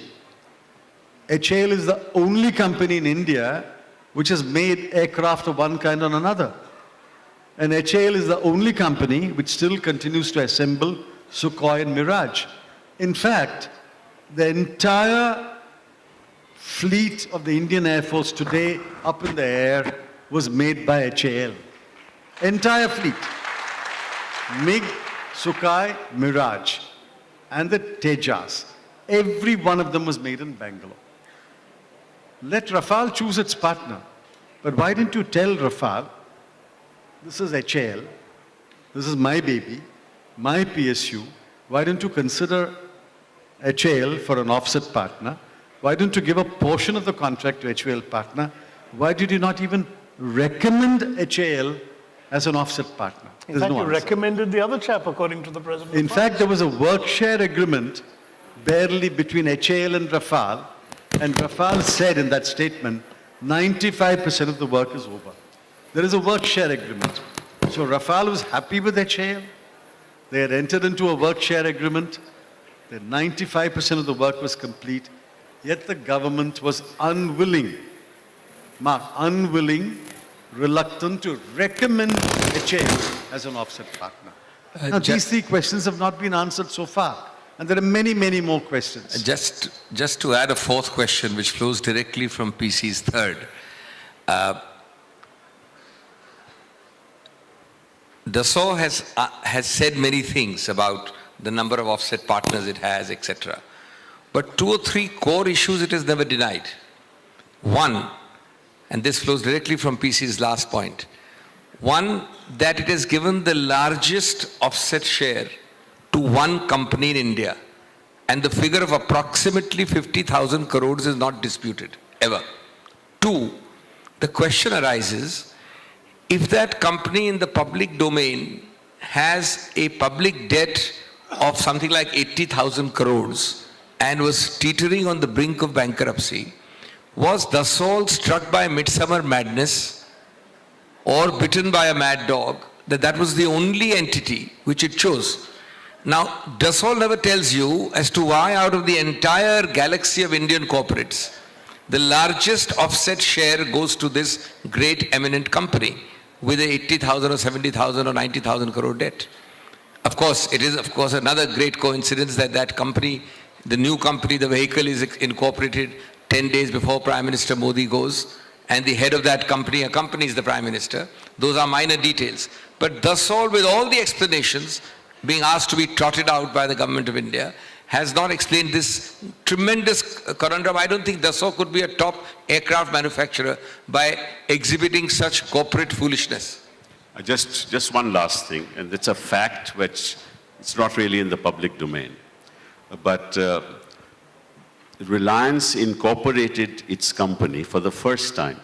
HAL is the only company in India which has made aircraft of one kind or another. And HAL is the only company which still continues to assemble Sukhoi and Mirage. In fact, the entire fleet of the Indian Air Force today up in the air was made by HAL. Entire fleet. MiG, Sukhoi, Mirage, and the Tejas. Every one of them was made in Bangalore. Let Rafale choose its partner. But why didn't you tell Rafale, this is HAL, this is my baby, my PSU. Why didn't you consider HAL for an offset partner? Why didn't you give a portion of the contract to HAL partner? Why did you not even recommend HAL as an offset partner? In fact, you recommended the other chap, according to the President. In fact, there was a work share agreement barely between HAL and Rafale said in that statement, 95% of the work is over. There is a work share agreement. So Rafale was happy with HAL. They had entered into a work share agreement. That 95% of the work was complete. Yet the government was unwilling, reluctant to recommend HAL as an offset partner. Now, these 3 questions have not been answered so far. And there are many, many more questions. Just to add a 4th question, which flows directly from PC's 3rd. Dassault has said many things about the number of offset partners it has, etc. But 2 or 3 core issues it has never denied. One, and this flows directly from PC's last point. One, that it has given the largest offset share to one company in India. And the figure of approximately 50,000 crores is not disputed, ever. 2, the question arises, if that company in the public domain has a public debt of something like 80,000 crores and was teetering on the brink of bankruptcy, was Dassault struck by midsummer madness or bitten by a mad dog, that was the only entity which it chose. Now, Dassault never tells you as to why out of the entire galaxy of Indian corporates, the largest offset share goes to this great eminent company with a 80,000 or 70,000 or 90,000 crore debt. Of course, it is another great coincidence that that company, the new company, the vehicle is incorporated 10 days before Prime Minister Modi goes, and the head of that company accompanies the Prime Minister. Those are minor details. But Dassault, with all the explanations being asked to be trotted out by the government of India, has not explained this tremendous conundrum. I don't think Dassault could be a top aircraft manufacturer by exhibiting such corporate foolishness. Just one last thing, and it's a fact which it's not really in the public domain. But Reliance incorporated its company for the first time,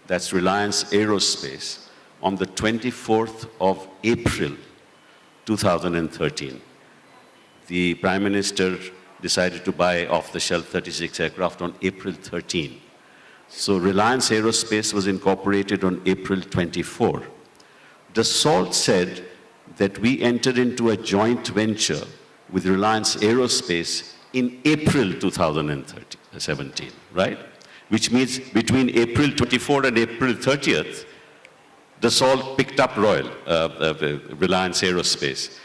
that's Reliance Aerospace, on the 24th of April, 2013. The Prime Minister decided to buy off-the-shelf 36 aircraft on April 13. So Reliance Aerospace was incorporated on April 24. Dassault said that we entered into a joint venture with Reliance Aerospace in April 2017, right? Which means between April 24 and April 30th, Dassault picked up Reliance Aerospace.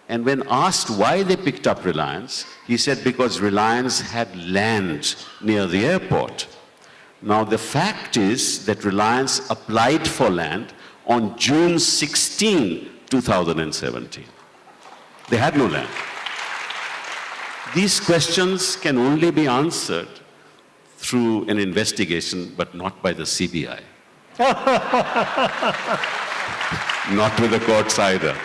And when asked why they picked up Reliance, he said because Reliance had land near the airport. Now the fact is that Reliance applied for land on June 16, 2017. They had no land. These questions can only be answered through an investigation, but not by the CBI. Not with the courts either.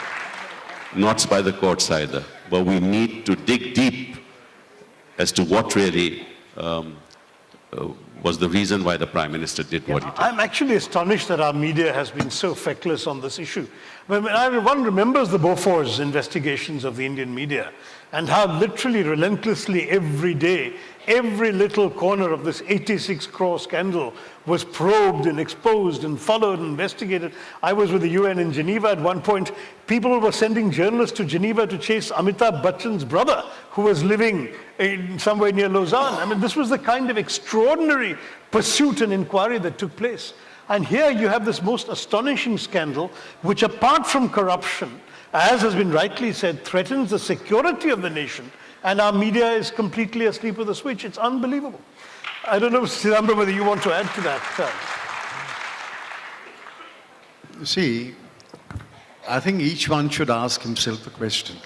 Not by the courts either. But we need to dig deep as to what really was the reason why the Prime Minister did what he did. I'm actually astonished that our media has been so feckless on this issue. One remembers the Bofors investigations of the Indian media and how literally relentlessly every day, every little corner of this 86 crore scandal was probed and exposed and followed and investigated. I was with the UN in Geneva at one point. People were sending journalists to Geneva to chase Amitabh Bachchan's brother, who was living somewhere near Lausanne. I mean, this was the kind of extraordinary pursuit and inquiry that took place. And here you have this most astonishing scandal, which apart from corruption, as has been rightly said, threatens the security of the nation, and our media is completely asleep at the switch. It's unbelievable. I don't know, Sidambram, whether you want to add to that. You see, I think each one should ask himself a question.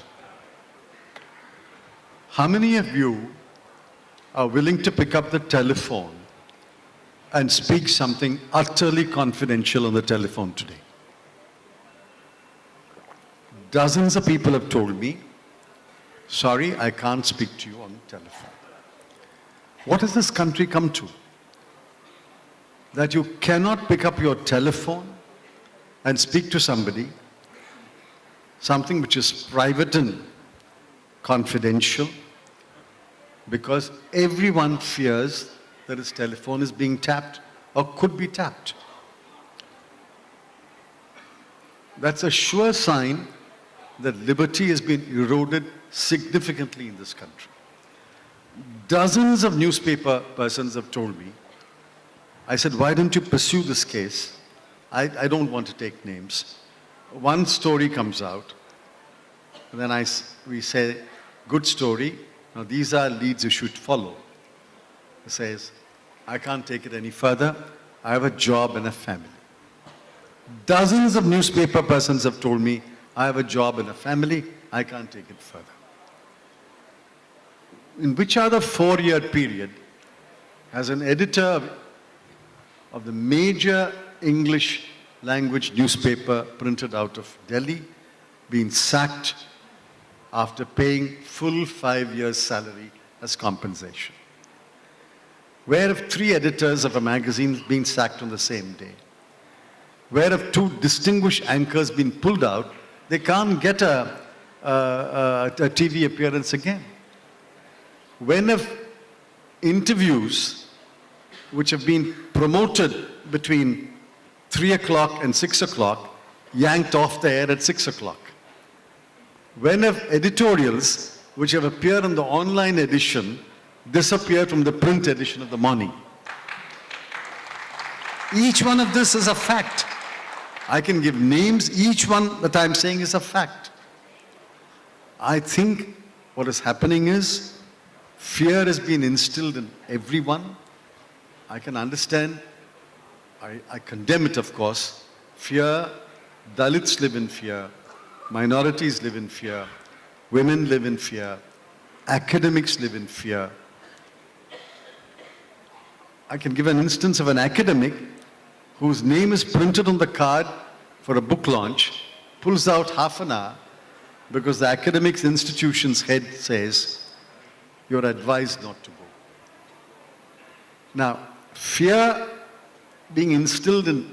How many of you are willing to pick up the telephone and speak something utterly confidential on the telephone today? Dozens of people have told me, sorry, I can't speak to you on the telephone. What has this country come to? That you cannot pick up your telephone and speak to somebody, something which is private and confidential, because everyone fears that his telephone is being tapped or could be tapped. That's a sure sign that liberty has been eroded significantly in this country. Dozens of newspaper persons have told me, I said, why don't you pursue this case? I don't want to take names. One story comes out, and then we say, good story, now these are leads you should follow. He says, I can't take it any further, I have a job and a family. Dozens of newspaper persons have told me, I have a job and a family, I can't take it further. In which other 4-year period has an editor of the major English language newspaper printed out of Delhi been sacked after paying full 5 years' salary as compensation? Where have 3 editors of a magazine been sacked on the same day? Where have 2 distinguished anchors been pulled out they can't get a TV appearance again. When have interviews which have been promoted between 3 o'clock and 6 o'clock yanked off the air at 6 o'clock? When have editorials which have appeared in the online edition disappeared from the print edition of the morning? Each one of this is a fact. I can give names, each one that I'm saying is a fact. I think what is happening is fear has been instilled in everyone. I can understand, I condemn it of course. Fear, Dalits live in fear, minorities live in fear, women live in fear, academics live in fear. I can give an instance of an academic whose name is printed on the card for a book launch, pulls out half an hour because the academics institution's head says, you're advised not to go. Now, fear being instilled in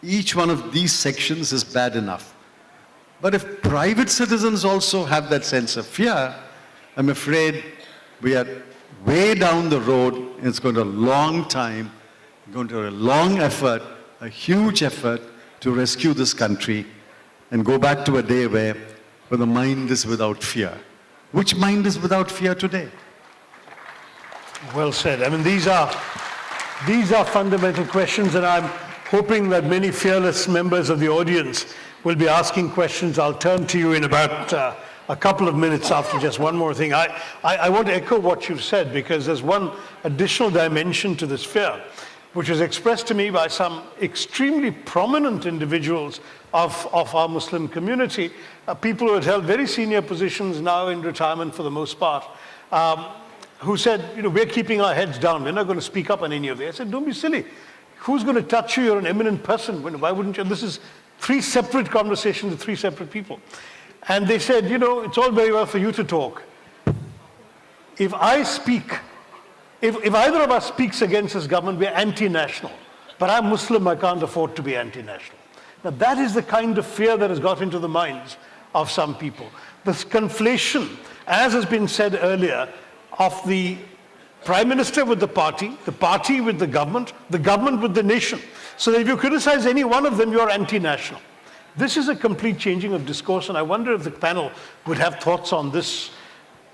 each one of these sections is bad enough. But if private citizens also have that sense of fear, I'm afraid we are way down the road, and it's going to a long time, going to a long effort, a huge effort to rescue this country and go back to a day where the mind is without fear. Which mind is without fear today? Well said. I mean, these are fundamental questions, and I'm hoping that many fearless members of the audience will be asking questions. I'll turn to you in about a couple of minutes after just one more thing. I want to echo what you've said, because there's one additional dimension to this fear, which was expressed to me by some extremely prominent individuals of our Muslim community, people who had held very senior positions now in retirement for the most part, who said, we're keeping our heads down, we're not going to speak up on any of this. I said, don't be silly. Who's going to touch you? You're an eminent person. Why wouldn't you? This is 3 separate conversations with 3 separate people. And they said, it's all very well for you to talk. If I speak, if either of us speaks against this government, we're anti-national. But I'm Muslim, I can't afford to be anti-national. Now that is the kind of fear that has got into the minds of some people. This conflation, as has been said earlier, of the Prime Minister with the party with the government with the nation. So that if you criticize any one of them, you're anti-national. This is a complete changing of discourse, and I wonder if the panel would have thoughts on this,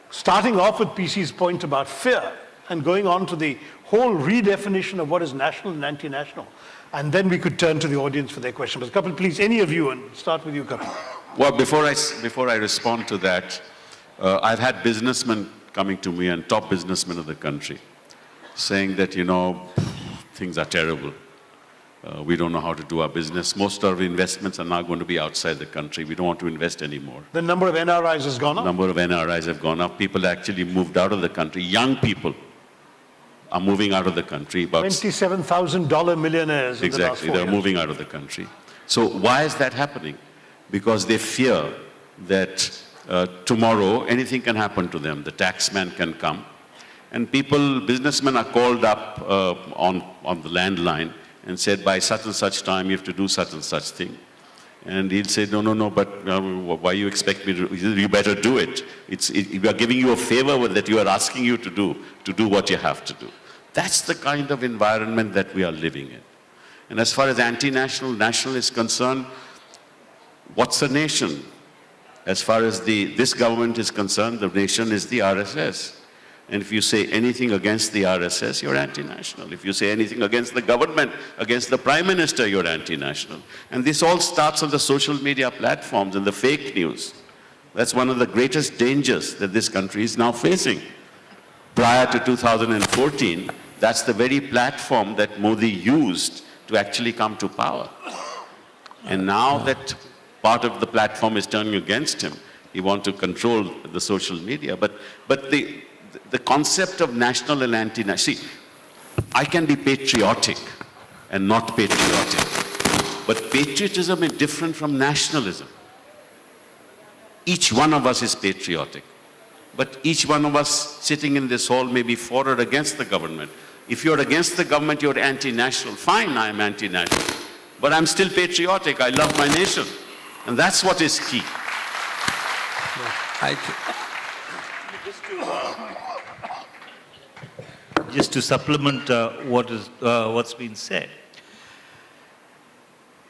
starting off with PC's point about fear and going on to the whole redefinition of what is national and anti-national. And then we could turn to the audience for their questions. But Kapil, please, any of you, and start with you, Kapil. Well, before I respond to that, I've had businessmen coming to me, and top businessmen of the country, saying that, things are terrible. We don't know how to do our business. Most of our investments are now going to be outside the country. We don't want to invest anymore. The number of NRIs has gone up? Number of NRIs have gone up. People actually moved out of the country. Young people are moving out of the country. About $27,000 millionaires. Exactly, they're moving out of the country. So why is that happening? Because they fear that tomorrow anything can happen to them. The taxman can come. And businessmen are called up on the landline and said, by such and such time, you have to do such and such thing. And he'll say, no, but why you expect me to, you better do it. We are giving you a favor that you are asking you to do what you have to do. That's the kind of environment that we are living in. And as far as national is concerned, what's a nation? As far as this government is concerned, the nation is the RSS. And if you say anything against the RSS, you're anti-national. If you say anything against the government, against the Prime Minister, you're anti-national. And this all starts on the social media platforms and the fake news. That's one of the greatest dangers that this country is now facing. Prior to 2014, that's the very platform that Modi used to actually come to power. And now that part of the platform is turning against him, he wants to control the social media. But the concept of national and anti-national, see, I can be patriotic and not patriotic, but patriotism is different from nationalism. Each one of us is patriotic, but each one of us sitting in this hall may be for or against the government. If you're against the government, you're anti-national. Fine, I'm anti-national, but I'm still patriotic. I love my nation. And that's what is key. I thi- Just to supplement what's been said,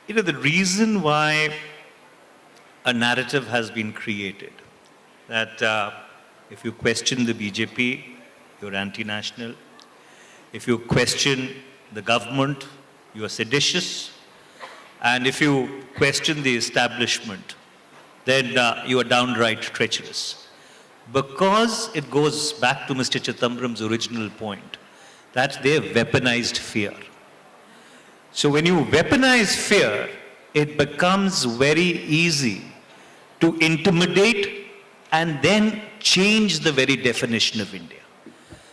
the reason why a narrative has been created that if you question the BJP, you're anti-national. If you question the government, you are seditious. And if you question the establishment, then you are downright treacherous. Because it goes back to Mr. Chidambaram's original point, that they have weaponized fear. So when you weaponize fear, it becomes very easy to intimidate and then change the very definition of India.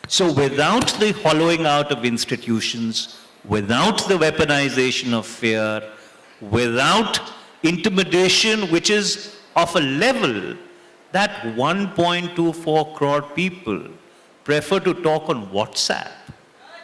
So without the hollowing out of institutions, without the weaponization of fear, without intimidation which is of a level that 1.24 crore people prefer to talk on WhatsApp,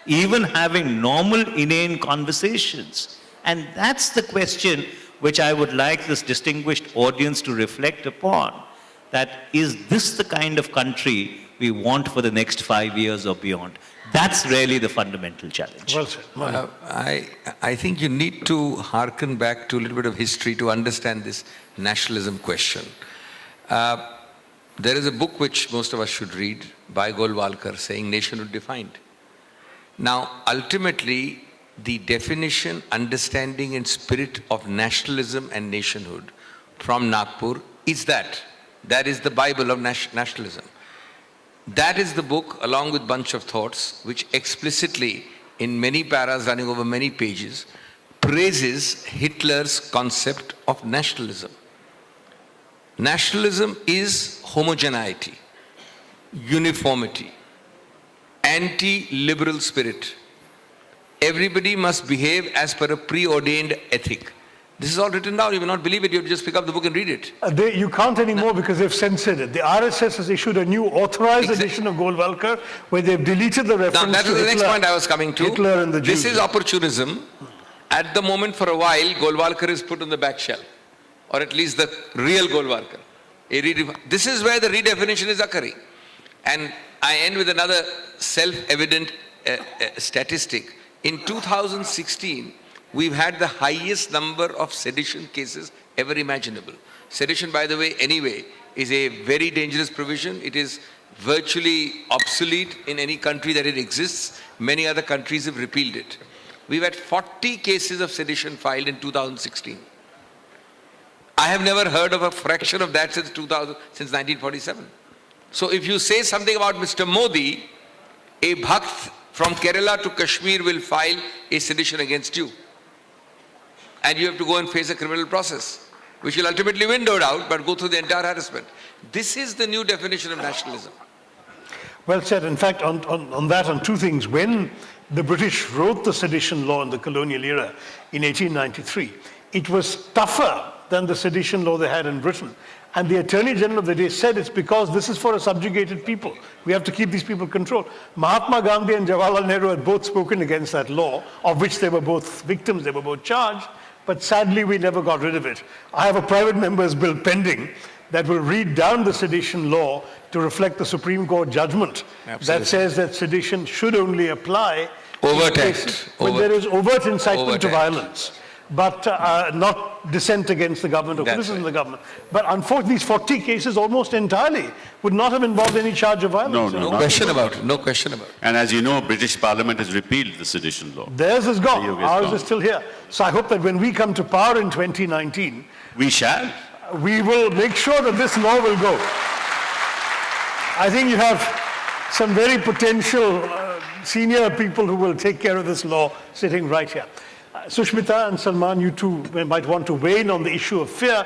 even having normal, inane conversations. And that's the question which I would like this distinguished audience to reflect upon, that is this the kind of country we want for the next 5 years or beyond? That's really the fundamental challenge. Well said. I think you need to hearken back to a little bit of history to understand this nationalism question. There is a book which most of us should read by Golwalkar saying nationhood defined. Now, ultimately, the definition, understanding and spirit of nationalism and nationhood from Nagpur is that. That is the Bible of nationalism. That is the book, along with bunch of thoughts, which explicitly, in many paras running over many pages, praises Hitler's concept of nationalism. Nationalism is homogeneity, uniformity, anti-liberal spirit. Everybody must behave as per a preordained ethic. This is all written down. You will not believe it. You have to just pick up the book and read it. You can't anymore because they've censored it. The RSS has issued a new authorized edition of Golwalkar where they've deleted the reference Now, that was to the next Hitler, point I was coming to. Hitler and the Jews. This is opportunism. At the moment, for a while, Golwalkar is put on the back shelf. Or at least the real Golwalkar. This is where the redefinition is occurring. And I end with another self-evident statistic. In 2016, we've had the highest number of sedition cases ever imaginable. Sedition, by the way, anyway, is a very dangerous provision. It is virtually obsolete in any country that it exists. Many other countries have repealed it. We've had 40 cases of sedition filed in 2016. I have never heard of a fraction of that since 1947. So if you say something about Mr. Modi, a Bhakt from Kerala to Kashmir will file a sedition against you. And you have to go and face a criminal process, which will ultimately window out, but go through the entire harassment. This is the new definition of nationalism. Well said. In fact, on two things. When the British wrote the sedition law in the colonial era in 1893, it was tougher than the sedition law they had in Britain. And the Attorney General of the day said it's because this is for a subjugated people. We have to keep these people controlled. Mahatma Gandhi and Jawaharlal Nehru had both spoken against that law, of which they were both victims, they were both charged, but sadly we never got rid of it. I have a private member's bill pending that will read down the sedition law to reflect the Supreme Court judgment that says that sedition should only apply Overt in act. cases when there is overt incitement to violence, but not dissent against the government or criticism of the government. But unfortunately, these 40 cases almost entirely would not have involved any charge of violence. No question about it. No question about it. And as you know, British Parliament has repealed the sedition law. Theirs is gone. Is Ours gone. is still here. So I hope that when we come to power in 2019, We shall. we will make sure that this law will go. I think you have some very potential senior people who will take care of this law sitting right here. Sushmita and Salman, you two might want to weigh in on the issue of fear,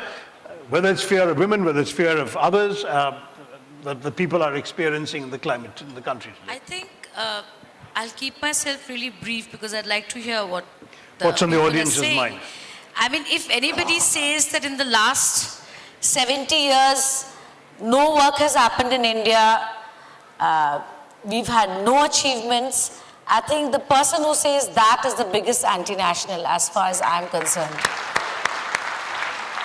whether it's fear of women, whether it's fear of others that the people are experiencing in the climate in the country today. I think I'll keep myself really brief because I'd like to hear what's on the audience's mind. I mean, if anybody says that in the last 70 years, no work has happened in India, we've had no achievements, I think the person who says that is the biggest anti-national as far as I'm concerned.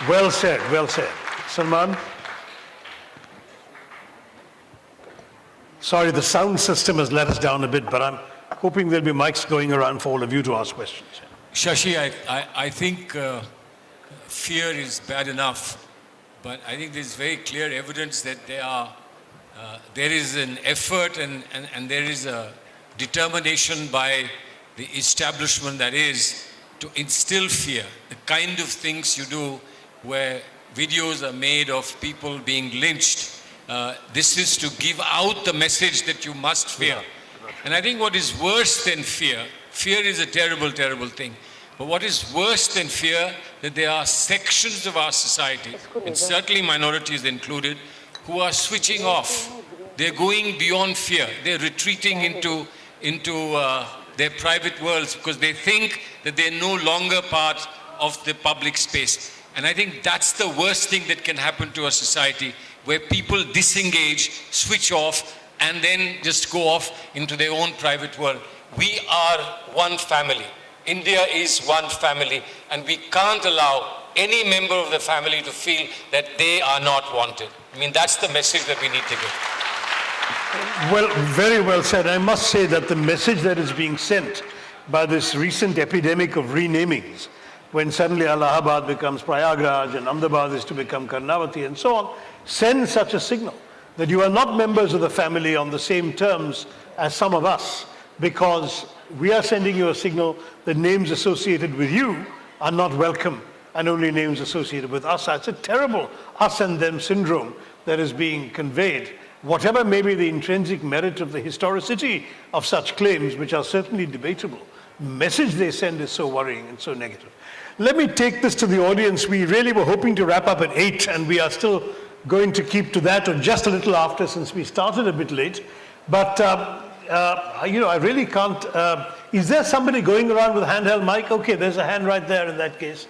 Well said, well said. Salman? Sorry, the sound system has let us down a bit, but I'm hoping there'll be mics going around for all of you to ask questions. Shashi, I think fear is bad enough, but I think there's very clear evidence that there is an effort and there is a determination by the establishment, that is, to instill fear. The kind of things you do where videos are made of people being lynched, this is to give out the message that you must fear. And I think what is worse than fear is a terrible, terrible thing. But what is worse than fear, that there are sections of our society, and certainly minorities included, who are switching off. They're going beyond fear. They're retreating into their private worlds because they think that they're no longer part of the public space. And I think that's the worst thing that can happen to a society, where people disengage, switch off, and then just go off into their own private world. We are one family. India is one family, and we can't allow any member of the family to feel that they are not wanted. I mean, that's the message that we need to give. Well, very well said. I must say that the message that is being sent by this recent epidemic of renamings, when suddenly Allahabad becomes Prayagraj and Ahmedabad is to become Karnavati and so on, sends such a signal that you are not members of the family on the same terms as some of us, because we are sending you a signal that names associated with you are not welcome and only names associated with us. It's a terrible us and them syndrome that is being conveyed. Whatever may be the intrinsic merit of the historicity of such claims, which are certainly debatable, the message they send is so worrying and so negative. Let me take this to the audience. We really were hoping to wrap up at 8, and we are still going to keep to that, or just a little after, since we started a bit late. But I really can't. Is there somebody going around with a handheld mic? Okay, there's a hand right there in that case.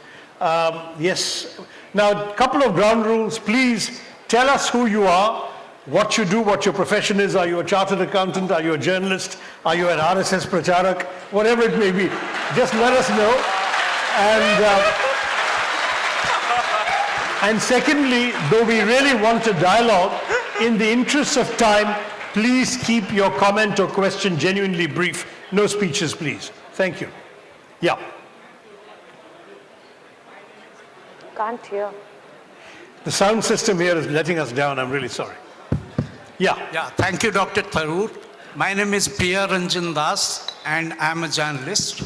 Yes. Now, a couple of ground rules. Please tell us who you are, what you do, what your profession is. Are you a chartered accountant? Are you a journalist? Are you an RSS pracharak? Whatever it may be, just let us know. And secondly, though we really want a dialogue, in the interest of time, please keep your comment or question genuinely brief. No speeches, please. Thank you. Yeah. Can't hear. The sound system here is letting us down. I'm really sorry. Yeah. Yeah, thank you, Dr. Tharoor. My name is Priya Ranjan Das, and I'm a journalist.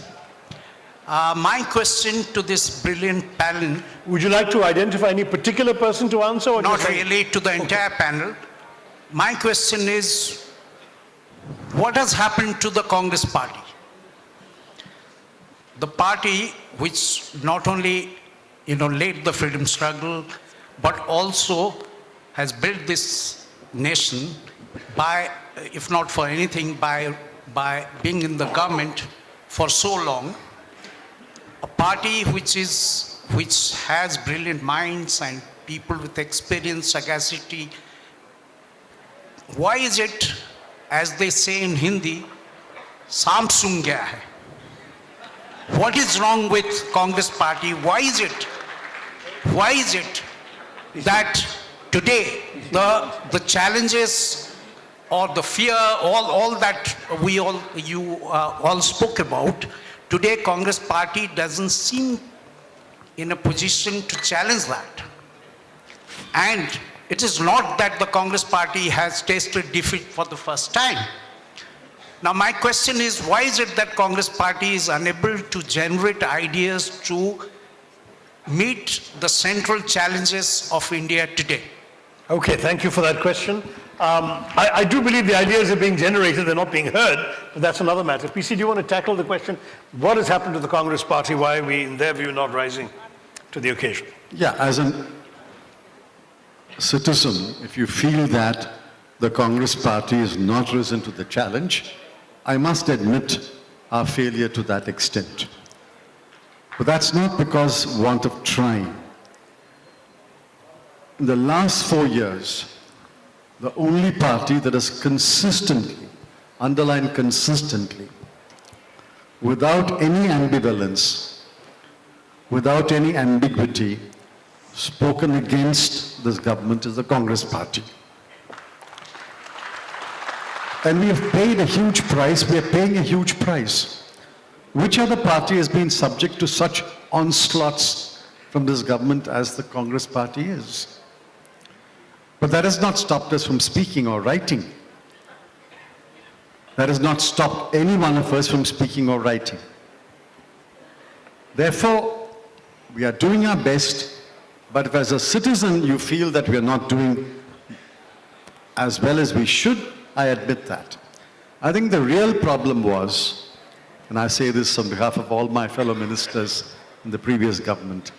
My question to this brilliant panel... Would you like to identify any particular person to answer? Or not really, to the entire panel. My question is, what has happened to the Congress party? The party which not only, led the freedom struggle, but also has built this nation by, if not for anything, by being in the government for so long. A party which has brilliant minds and people with experience, sagacity. Why is it, as they say in Hindi, saam sung gaya hai? What is wrong with Congress party? Why is it that today the challenges or the fear, all that you all spoke about, today Congress party doesn't seem in a position to challenge that. And it is not that the Congress party has tasted defeat for the first time. Now my question is, why is it that Congress party is unable to generate ideas to meet the central challenges of India today? Okay, thank you for that question. I do believe the ideas are being generated, they're not being heard, but that's another matter. PC, do you want to tackle the question? What has happened to the Congress party? Why are we, in their view, not rising to the occasion? Yeah, as a citizen, if you feel that the Congress party has not risen to the challenge, I must admit our failure to that extent. But that's not because want of trying. In the last 4 years, the only party that has consistently, underlined consistently, without any ambivalence, without any ambiguity, spoken against this government is the Congress party. And we have paid a huge price, we are paying a huge price. Which other party has been subject to such onslaughts from this government as the Congress party is? But that has not stopped us from speaking or writing. That has not stopped any one of us from speaking or writing. Therefore, we are doing our best, but if as a citizen you feel that we are not doing as well as we should, I admit that. I think the real problem was, and I say this on behalf of all my fellow ministers in the previous government,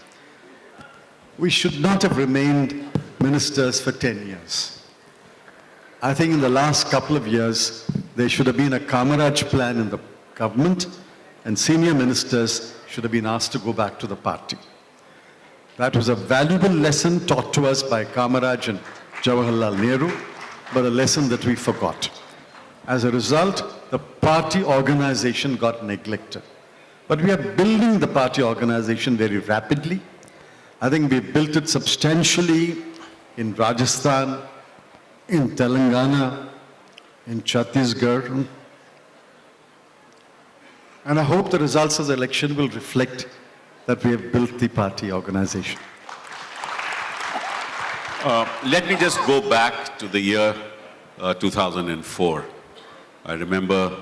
we should not have remained ministers for 10 years. I think in the last couple of years, there should have been a Kamaraj plan in the government, and senior ministers should have been asked to go back to the party. That was a valuable lesson taught to us by Kamaraj and Jawaharlal Nehru, but a lesson that we forgot. As a result, the party organization got neglected. But we are building the party organization very rapidly. I think we built it substantially in Rajasthan, in Telangana, in Chhattisgarh. And I hope the results of the election will reflect that we have built the party organization. Let me just go back to the year 2004. I remember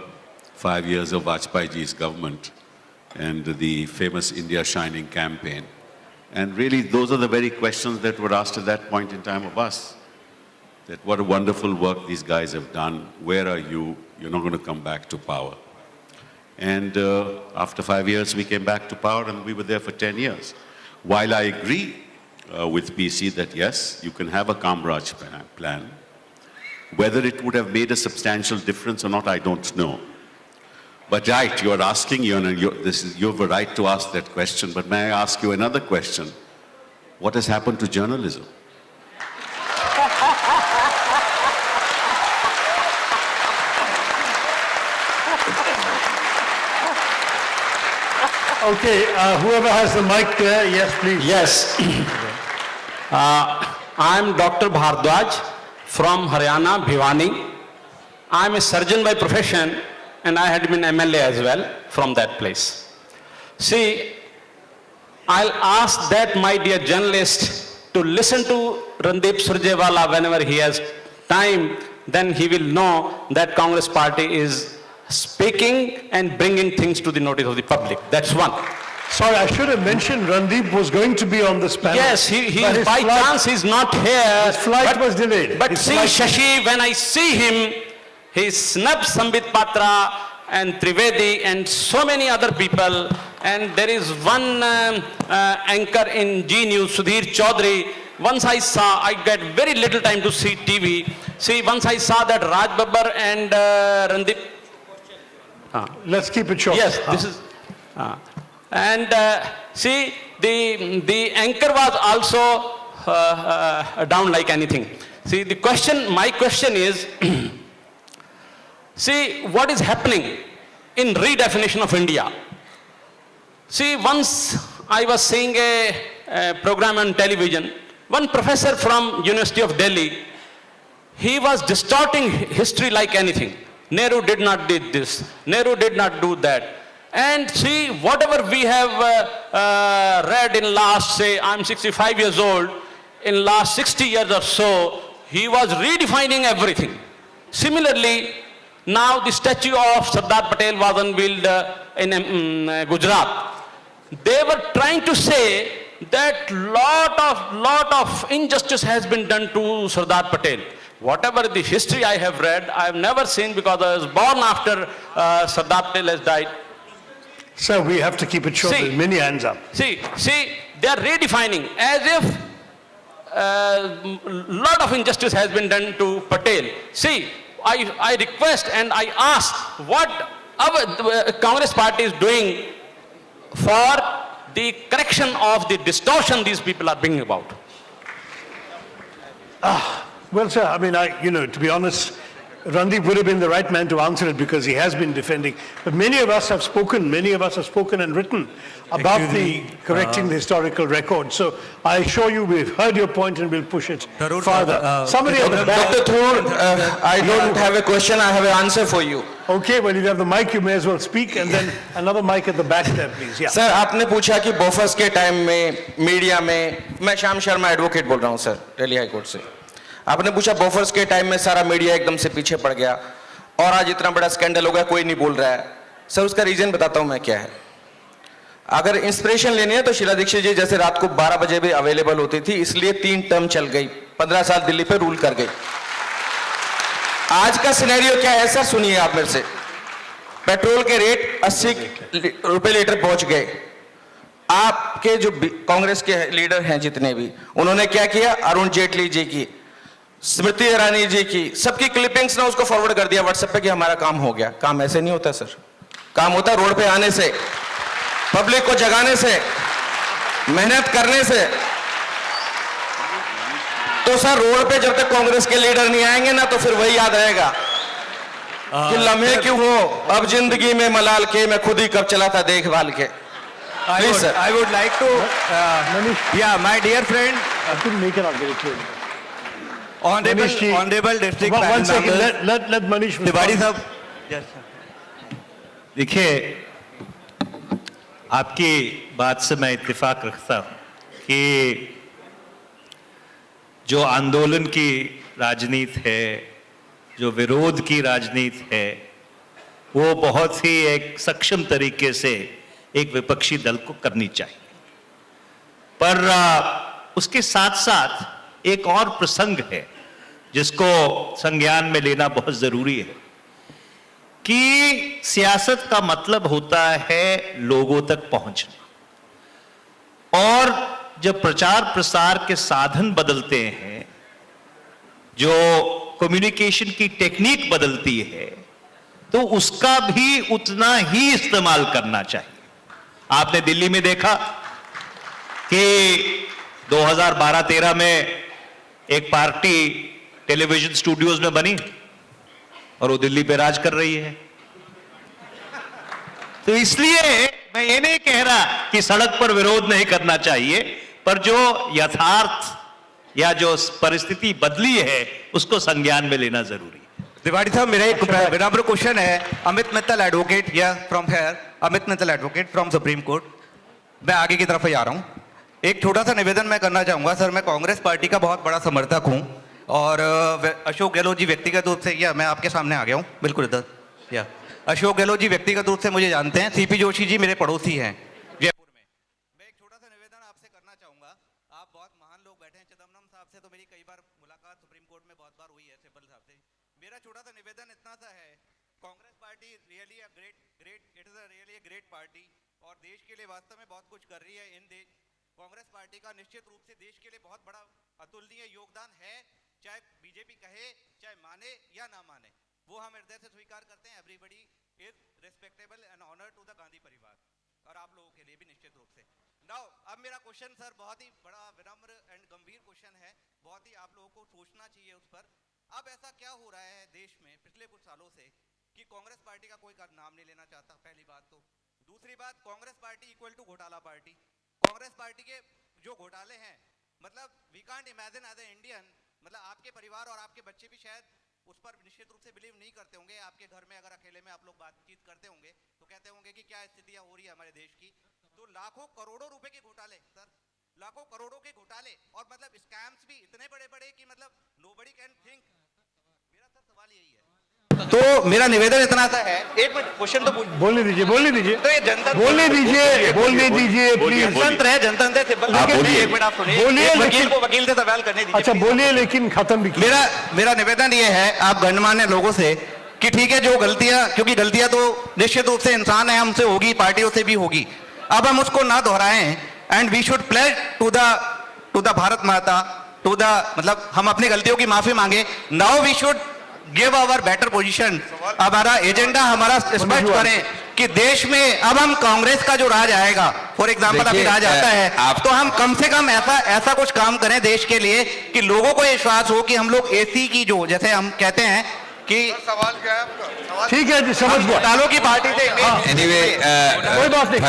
5 years of Vajpayee's government and the famous India Shining campaign. And really, those are the very questions that were asked at that point in time of us. That what a wonderful work these guys have done. Where are you? You're not going to come back to power. And after 5 years, we came back to power and we were there for 10 years. While I agree with PC that yes, you can have a Kamraj plan, whether it would have made a substantial difference or not, I don't know. But right, you're asking, you have a right to ask that question, but may I ask you another question? What has happened to journalism? Okay, whoever has the mic there, yes, please. Yes. I'm Dr. Bhardwaj from Haryana, Bhiwani. I'm a surgeon by profession and I had been MLA as well from that place. See, I'll ask that my dear journalist to listen to Randeep Surjewala whenever he has time, then he will know that Congress party is speaking and bringing things to the notice of the public. That's one. Sorry, I should have mentioned Randeep was going to be on this panel. Yes, by chance he's not here. His flight was delayed. But see, Shashi, when I see him, he snubs Sambit Patra and Trivedi and so many other people. And there is one anchor in G News, Sudhir Chaudhary. Once I saw, I get very little time to see TV. See, once I saw that Raj Babbar and Randeep. Let's keep it short. Yes, this is. And see, the anchor was also down like anything. See, my question is, see what is happening in redefinition of India. See, once I was seeing a program on television, one professor from University of Delhi, he was distorting history like anything. Nehru did not did this, Nehru did not do that. And see, whatever we have read in last, say, I'm 65 years old, in last 60 years or so, he was redefining everything. Similarly, now the statue of Sardar Patel was unveiled in Gujarat. They were trying to say that lot of injustice has been done to Sardar Patel. Whatever the history I have read, I have never seen because I was born after Sardar Patel has died. Sir, we have to keep it short. There's many hands up. See, they are redefining as if lot of injustice has been done to Patel. See, I request and I ask what our Congress party is doing for the correction of the distortion these people are bringing about. Well, sir, I mean, to be honest, Randeep would have been the right man to answer it because he has been defending. But many of us have spoken and written about correcting the historical record. So I assure you we've heard your point and we'll push it further. Somebody at the back. Dr. Tharoor, I don't have a question, I have an answer for you. Okay, well, you have the mic, you may as well speak, and then another mic at the back there, please. Yeah. Sir, आपने पूछा कि Bofors के time में media में, मैं Shyam Sharma advocate बोल रहा हूँ सर, दिल्ली हाई कोर्ट से। आपने पूछा बोफर्स के टाइम में सारा मीडिया एकदम से पीछे पड़ गया और आज इतना बड़ा स्कैंडल हो गया, कोई नहीं बोल रहा है। सर, उसका रीजन बताता हूँ मैं क्या है। अगर इंस्पिरेशन लेनी है तो शीला दीक्षित जी जैसे रात को 12 बजे भी अवेलेबल होती थी, इसलिए 3 टर्म चल गई, 15 साल दिल्ली पे रूल कर गई। आज का सिनेरियो क्या है सर, सुनिए आप मेरे से। पेट्रोल के रेट 80 रुपए लीटर पहुंच गए। आपके जो कांग्रेस के लीडर हैं जितने भी, उन्होंने क्या किया, अरुण जेटली जी की, स्मृति ईरानी जी की, सबकी क्लिपिंग्स ना उसको फॉरवर्ड कर दिया व्हाट्सएप पे कि हमारा काम हो गया। काम ऐसे नहीं होता सर, काम होता रोड पे आने से, पब्लिक को जगाने से, मेहनत करने से। तो सर रोड पे जब तक कांग्रेस के लीडर नहीं आएंगे ना तो फिर वही याद रहेगा कि लम्हे क्यों हो अब जिंदगी में मलाल के, मैं खुद ही कब चला था देखभाल के। Please, sir. I would like to, my dear friend, I couldn't make it out very clearly. Honorable District One second, Panel let Manish Tiwari साहब, देखिए, आपकी बात से मैं इत्तेफाक रखता हूं कि जो आंदोलन की राजनीति है, जो विरोध की राजनीति है, वो बहुत ही एक सक्षम तरीके से एक विपक्षी दल को करनी चाहिए। पर उसके साथ साथ एक और प्रसंग है जिसको संज्ञान में लेना बहुत जरूरी है कि सियासत का मतलब होता है लोगों तक पहुंचना, और जब प्रचार प्रसार के साधन बदलते हैं, जो कम्युनिकेशन की टेक्निक बदलती है, तो उसका भी उतना ही इस्तेमाल करना चाहिए। आपने दिल्ली में देखा कि 2012-13 में एक पार्टी टेलीविजन स्टूडियोज में बनी और वो दिल्ली पे राज कर रही है। तो इसलिए मैं ये नहीं कह रहा कि सड़क पर विरोध नहीं करना चाहिए, पर जो यथार्थ या जो परिस्थिति बदली है उसको संज्ञान में लेना जरूरी है। तिवारी साहब, मेरा एक विनम्र क्वेश्चन है। Amit Mittal advocate from here, Amit Mittal advocate from supreme court. मैं आगे की तरफ जा रहा हूँ। एक छोटा सा निवेदन मैं करना चाहूंगा सर। मैं कांग्रेस पार्टी का बहुत बड़ा समर्थक हूँ और अशोक गहलोत जी व्यक्तिगत रूप से, मैं आपके सामने आ गया हूँ बिल्कुल इधर, अशोक गहलोत जी व्यक्तिगत रूप से मुझे जानते हैं। सीपी जोशी जी मेरे पड़ोसी हैं जयपुर में। मैं एक छोटा सा निवेदन आपसे करना चाहूंगा। आप बहुत महान लोग बैठे हैं। चिदम्बरम साहब से तो मेरी कई बार मुलाकात सुप्रीम कोर्ट में बहुत बार हुई है, सिब्बल साहब से। मेरा छोटा सा निवेदन इतना सा है, Congress party really it is a really great party और देश के लिए वास्तव में बहुत कुछ कर रही है। कांग्रेस पार्टी का निश्चित रूप से देश के लिए बहुत बड़ा अतुलनीय योगदान है, चाहे बीजेपी कहे, चाहे माने या ना माने, वो हम हृदय से स्वीकार करते हैं। Everybody is respectable and honour to the Gandhi परिवार और आप लोगों के लिए भी निश्चित रूप से। नाउ अब मेरा क्वेश्चन सर बहुत ही बड़ा विनम्र एंड गंभीर क्वेश्चन है, बहुत ही आप लोगों को सोचना चाहिए उस पर। अब ऐसा क्या हो रहा है देश में पिछले कुछ सालों से कि कांग्रेस पार्टी का कोई नाम नहीं लेना चाहता, पहली बात तो। दूसरी बात, कांग्रेस पार्टी इक्वल टू घोटाला पार्टी। कांग्रेस पार्टी के जो घोटाले हैं, मतलब we can't imagine as a Indian, मतलब आपके परिवार और आपके बच्चे भी शायद उस पर निश्चित रूप से बिलीव नहीं करते होंगे। आपके घर में अगर अकेले में आप लोग बातचीत करते होंगे तो कहते होंगे कि क्या स्थितियां हो रही है हमारे देश की। तो लाखों करोड़ों रुपए के घोटाले सर, लाखों करोड़ों के घोटाले और मतलब स्कैम्स भी इतने बड़े बड़े कि मतलब नोबडी कैन थिंक। मेरा सर सवाल यही है, तो मेरा निवेदन इतना सा है। एक मिनट, क्वेश्चन तो बोलने दीजिए तो ये जनता बोलने दीजिए प्लीज। जनतंत्र है, जनतंत्र है। एक मिनट आप सुनिए, वकील को वकील से सवाल करने दीजिए। अच्छा बोलिए, लेकिन खत्म भी। मेरा निवेदन ये है आप गणमान्य लोगों से कि ठीक है, जो गलतियां, क्योंकि गलतियां तो निश्चित रूप से इंसान है, हमसे होगी, पार्टियों से भी होगी, अब हम उसको ना दोहराएं। And we should pledge to the Bharat Mata, मतलब हम अपनी गलतियों की माफी मांगे। Now we should give our better position. हमारा एजेंडा हमारा स्पष्ट करें कि देश में अब हम कांग्रेस का जो राज आएगा, फॉर एग्जांपल अभी राज आता है, तो हम कम से कम ऐसा कुछ काम करें देश के लिए कि लोगों को विश्वास हो कि हम लोग एसी की, जो जैसे हम कहते हैं कि सवाल क्या है आपका? ठीक है जी, समझ गया। घोटालों की पार्टी थे। एनीवे, कोई बात नहीं।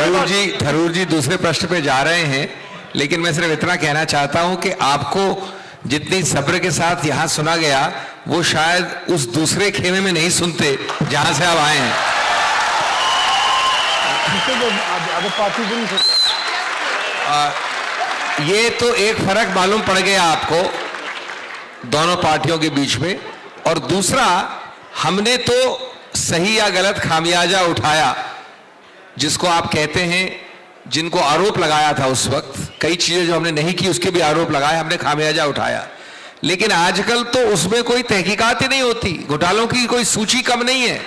थरूर जी दूसरे प्रश्न पे जा रहे हैं, लेकिन मैं सिर्फ इतना कहना चाहता हूं कि आपको जितनी सब्र के साथ यहाँ सुना गया, वो शायद उस दूसरे खेमे में नहीं सुनते जहां से आप आए हैं। ये तो एक फर्क मालूम पड़ गया आपको दोनों पार्टियों के बीच में, और दूसरा, हमने तो सही या गलत खामियाजा उठाया, जिसको आप कहते हैं, जिनको आरोप लगाया था उस वक्त, कई चीजें जो हमने नहीं की उसके भी आरोप लगाए, हमने खामियाजा उठाया। लेकिन आजकल तो उसमें कोई तहकीकात ही नहीं होती, घोटालों की कोई सूची कम नहीं है।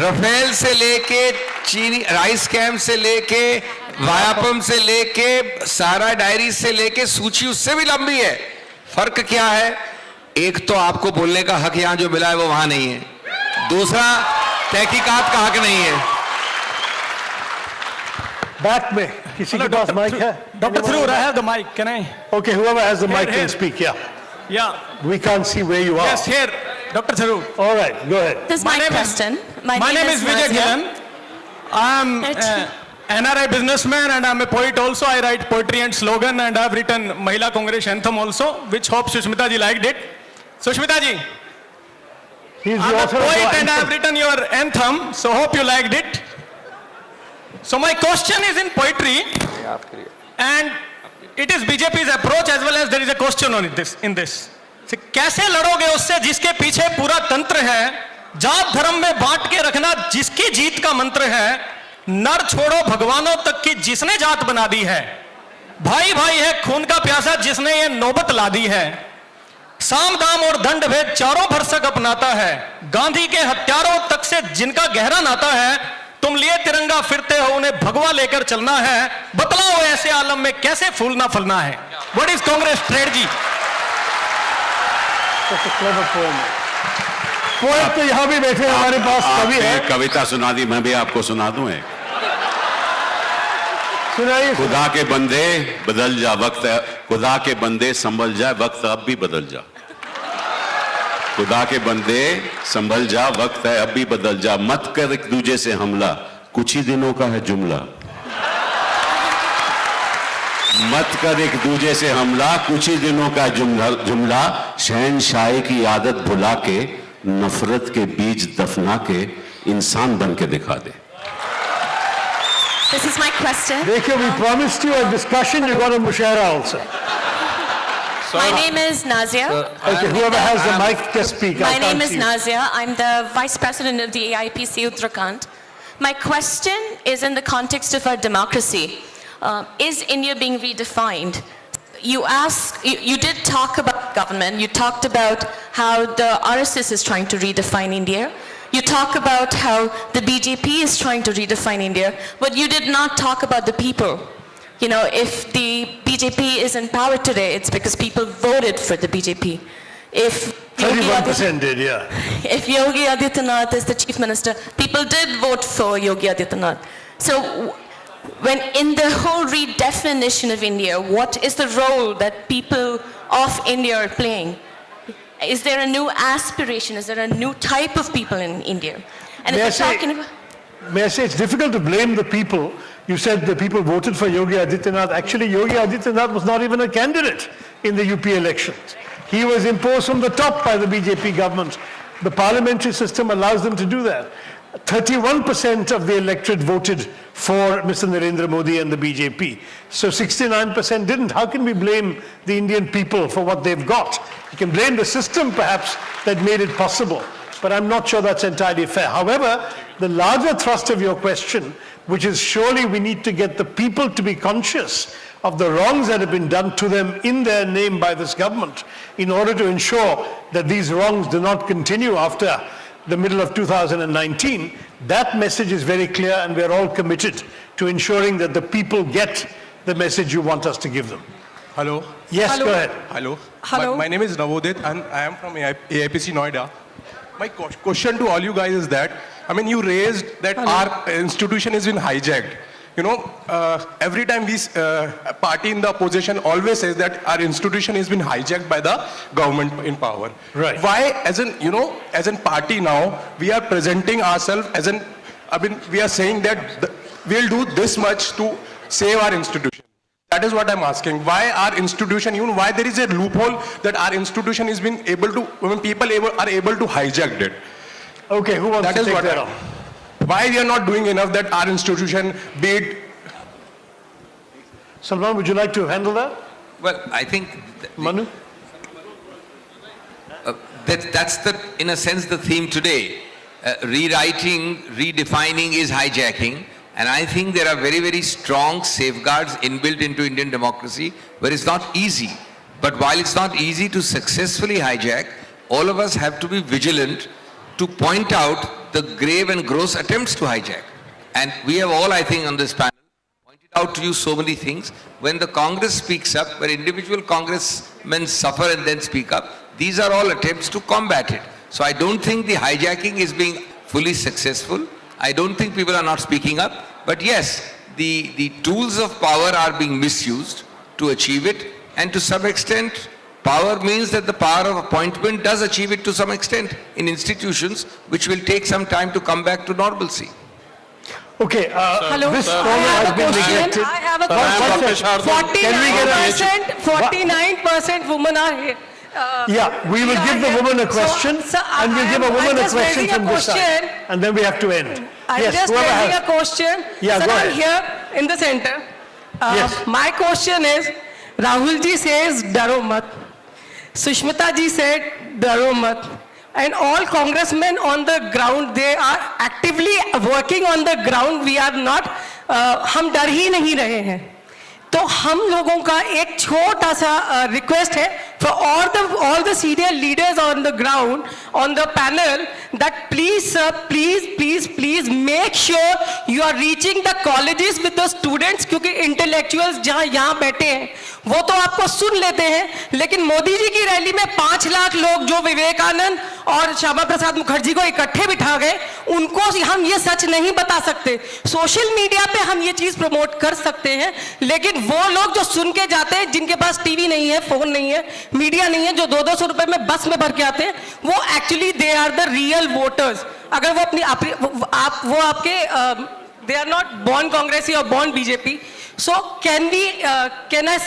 रफेल से लेके चीनी राइस कैंप से लेके वायापम से लेके सारा डायरी से लेके सूची उससे भी लंबी है। फर्क क्या है? एक तो आपको बोलने का हक यहां जो मिला है वो वहां नहीं है, दूसरा तहकीकात का हक नहीं है। बैक में किसी के पास माइक है? Dr. Tharoor, I have the mic. Can I? Okay, whoever has the mic Here. can speak. Yeah. Yeah. We can't see where you are. Yes, here, Dr. Tharoor. All right, go ahead. This is my question. My name is Vijay Gilan. I'm NRI businessman and I'm a poet also. I write poetry and slogan, and I've written Mahila Congress anthem also, which hope Sushmita ji liked it. Sushmita ji, He's I'm the a author of poet your and I've anthem. written your anthem, so hope you liked it. So my question is in poetry, and it is BJP's approach as well as there is a question on this. In this, कैसे लड़ोगे उससे जिसके पीछे पूरा तंत्र है, जात धर्म में बांट के रखना जिसकी जीत का मंत्र है, नर छोड़ो भगवानों तक की जिसने जात बना दी है, भाई भाई है खून का प्यासा जिसने ये नौबत ला दी है, साम दाम और दंड भेद चारों भरसक अपनाता है, गांधी के हत्यारों तक से जिनका गहरा नाता है, तुम लिए तिरंगा फिरते हो उन्हें भगवा लेकर चलना है, बतलाओ ऐसे आलम में कैसे फूलना फलना है। What is Congress strategy? Poet तो यहाँ भी बैठे हैं हमारे पास, कवि है। कविता सुना दी, मैं भी आपको सुना दूं एक। सुनाइए। खुदा के बंदे बदल जा, वक्त खुदा के बंदे संभल जा, वक्त अब भी बदल जा। खुदा के बंदे संभल जा, वक्त है अब भी बदल जा, मत कर एक दूजे से हमला, कुछ ही दिनों का है जुमला। मत कर एक दूजे से हमला, कुछ ही दिनों का जुमला, शहनशाही की आदत भुला के, नफरत के बीज दफना के, इंसान बन के दिखा दे। This is my question. देखिए, we promised you a discussion, you got a mushaira also. My name is Nazia. Okay, whoever has the mic, just speak. My name is Nazia. I'm the Vice President of the AIPC Uttarakhand. My question is in the context of our democracy. Is India being redefined? You did talk about government. You talked about how the RSS is trying to redefine India. You talk about how the BJP is trying to redefine India, but you did not talk about the people. You know, if the BJP is in power today, it's because people voted for the BJP. If 31% did, yeah. If Yogi Adityanath is the chief minister, people did vote for Yogi Adityanath. So when in the whole redefinition of India, what is the role that people of India are playing? Is there a new aspiration? Is there a new type of people in India? And if we're talking about... May I say, it's difficult to blame the people. You said the people voted for Yogi Adityanath. Actually, Yogi Adityanath was not even a candidate in the UP elections. He was imposed from the top by the BJP government. The parliamentary system allows them to do that. 31% of the electorate voted for Mr. Narendra Modi and the BJP. So 69% didn't. How can we blame the Indian people for what they've got? You can blame the system, perhaps, that made it possible. But I'm not sure that's entirely fair. However, the larger thrust of your question, which is surely we need to get the people to be conscious of the wrongs that have been done to them in their name by this government in order to ensure that these wrongs do not continue after the middle of 2019, that message is very clear, and we're all committed to ensuring that the people get the message you want us to give them. Hello. Yes, Hello. go ahead. Hello. Hello. My name is Navodit and I am from AIPC Noida. My question to all you guys is that, I mean, you raised that our institution has been hijacked. every time we party in the opposition always says that our institution has been hijacked by the government in power. Right. Why, as a party now, we are presenting ourselves we are saying that we'll do this much to save our institution. That is what I'm asking. Why our institution, why there is a loophole that our institution is being able to, people are able to hijack it. Okay, who wants to take that on? Why we are not doing enough that our institution, be it... Salman, would you like to handle that? Well, I think... Manu? That's in a sense, the theme today. Rewriting, redefining is hijacking. And I think there are very, very strong safeguards inbuilt into Indian democracy where it's not easy. But while it's not easy to successfully hijack, all of us have to be vigilant to point out the grave and gross attempts to hijack. And we have all, I think, on this panel, pointed out to you so many things. When the Congress speaks up, where individual congressmen suffer and then speak up, these are all attempts to combat it. So I don't think the hijacking is being fully successful. I don't think people are not speaking up. But yes, the tools of power are being misused to achieve it. And to some extent, power means that the power of appointment does achieve it to some extent in institutions, which will take some time to come back to normalcy. Okay, Hello, this I corner has have a been question. neglected. I have a question. 49% women are here. Yeah, we will give the woman a question, and we'll give a woman a question from this side, and then we have to end. I'm Yes, just whoever raising has- a question. Yeah, Sir, go I'm ahead. here in the center. Yes. My question is, Rahul ji says, "Daro mat." Sushmita ji said, "Daro mat." And all congressmen on the ground, they are actively working on the ground. We are not, हम डर ही नहीं रहे हैं. तो हम लोगों का एक छोटा सा रिक्वेस्ट है for all the senior leaders on the ground, on the panel, that please sir, please make sure you are reaching the colleges with the students, क्योंकि intellectuals जहाँ यहाँ बैठे हैं वो तो आपको सुन लेते हैं, लेकिन मोदी जी की रैली में 5 लाख लोग जो विवेकानंद और श्यामा प्रसाद मुखर्जी को इकट्ठे बिठा गए, उनको हम ये सच नहीं बता सकते. सोशल मीडिया पे हम ये चीज प्रमोट कर सकते हैं, लेकिन वो लोग जो सुन के जाते हैं, जिनके पास टीवी नहीं है, फोन नहीं है, मीडिया नहीं है, जो 200 रुपए में बस में भर के आते हैं, वो actually they are the real voters. अगर वो वो आपके they are not born Congress or born BJP. So can I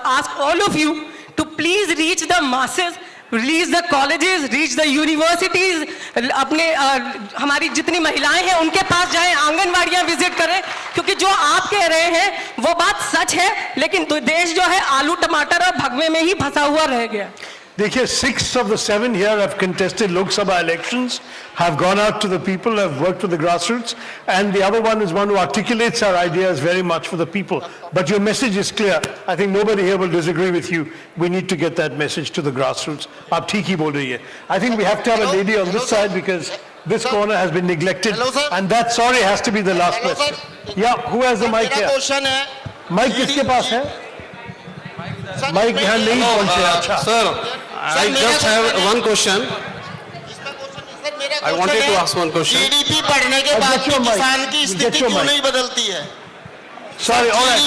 ask all of you to please reach the masses, reach the colleges, reach the universities, अपने हमारी जितनी महिलाएं हैं उनके पास जाएं, आंगनवाड़ियां विजिट करें, क्योंकि जो आप कह रहे हैं वो बात सच है, लेकिन देश जो है आलू टमाटर और भगवे में ही फंसा हुआ रह गया. देखिए, 6 of the 7 here have contested Lok Sabha elections, have gone out to the people, have worked with the grassroots, and the other one is one who articulates our ideas very much for the people. But your message is clear. I think nobody here will disagree with you. We need to get that message to the grassroots. आप ठीक ही बोल रही है. I think we have to have a lady on this side because this corner has been neglected, and that, sorry, has to be the last question. Yeah, who has the mic here? Mic किसके पास है? Mic यहाँ नहीं पहुँचे. अच्छा. Sir, I just have one question. I wanted to ask one question. GDP बढ़ने के बाद भी किसान की स्थिति क्यों नहीं बदलती है? Sorry, all right.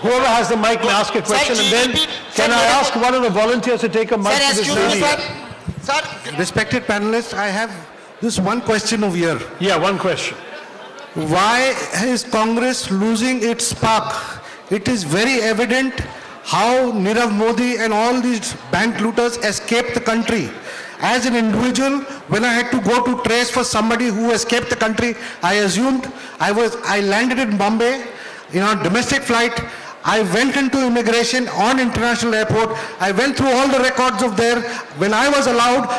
Whoever has the mic may ask a question, and then can I ask one of the volunteers to take a mic to this lady? Respected panelists, I have this one question over here. Yeah, one question. Why is Congress losing its spark? It is very evident how Nirav Modi and all these bank looters escaped the country. As an individual, when I had to go to trace for somebody who escaped the country, I assumed I landed in Bombay in a domestic flight. I went into immigration on international airport. I went through all the records of there. When I was allowed,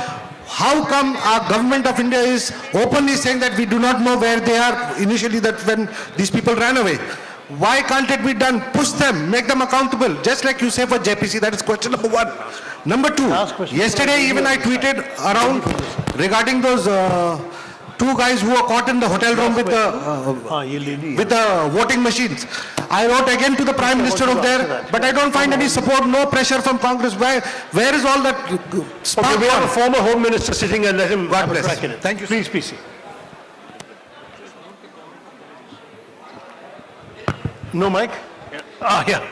how come our government of India is openly saying that we do not know where they are initially, that when these people ran away? Why can't it be done? Push them, make them accountable, just like you say for JPC. That is question number 1. Number 2, yesterday even I tweeted around regarding those 2 guys who were caught in the hotel room with the voting machines. I wrote again to the Prime Minister of there, but I don't find any support, no pressure from Congress. Where is all that spark? Okay, we have a former Home Minister sitting, and let him God bless. crack in it. Thank you. Please, PC. No mic? Yeah.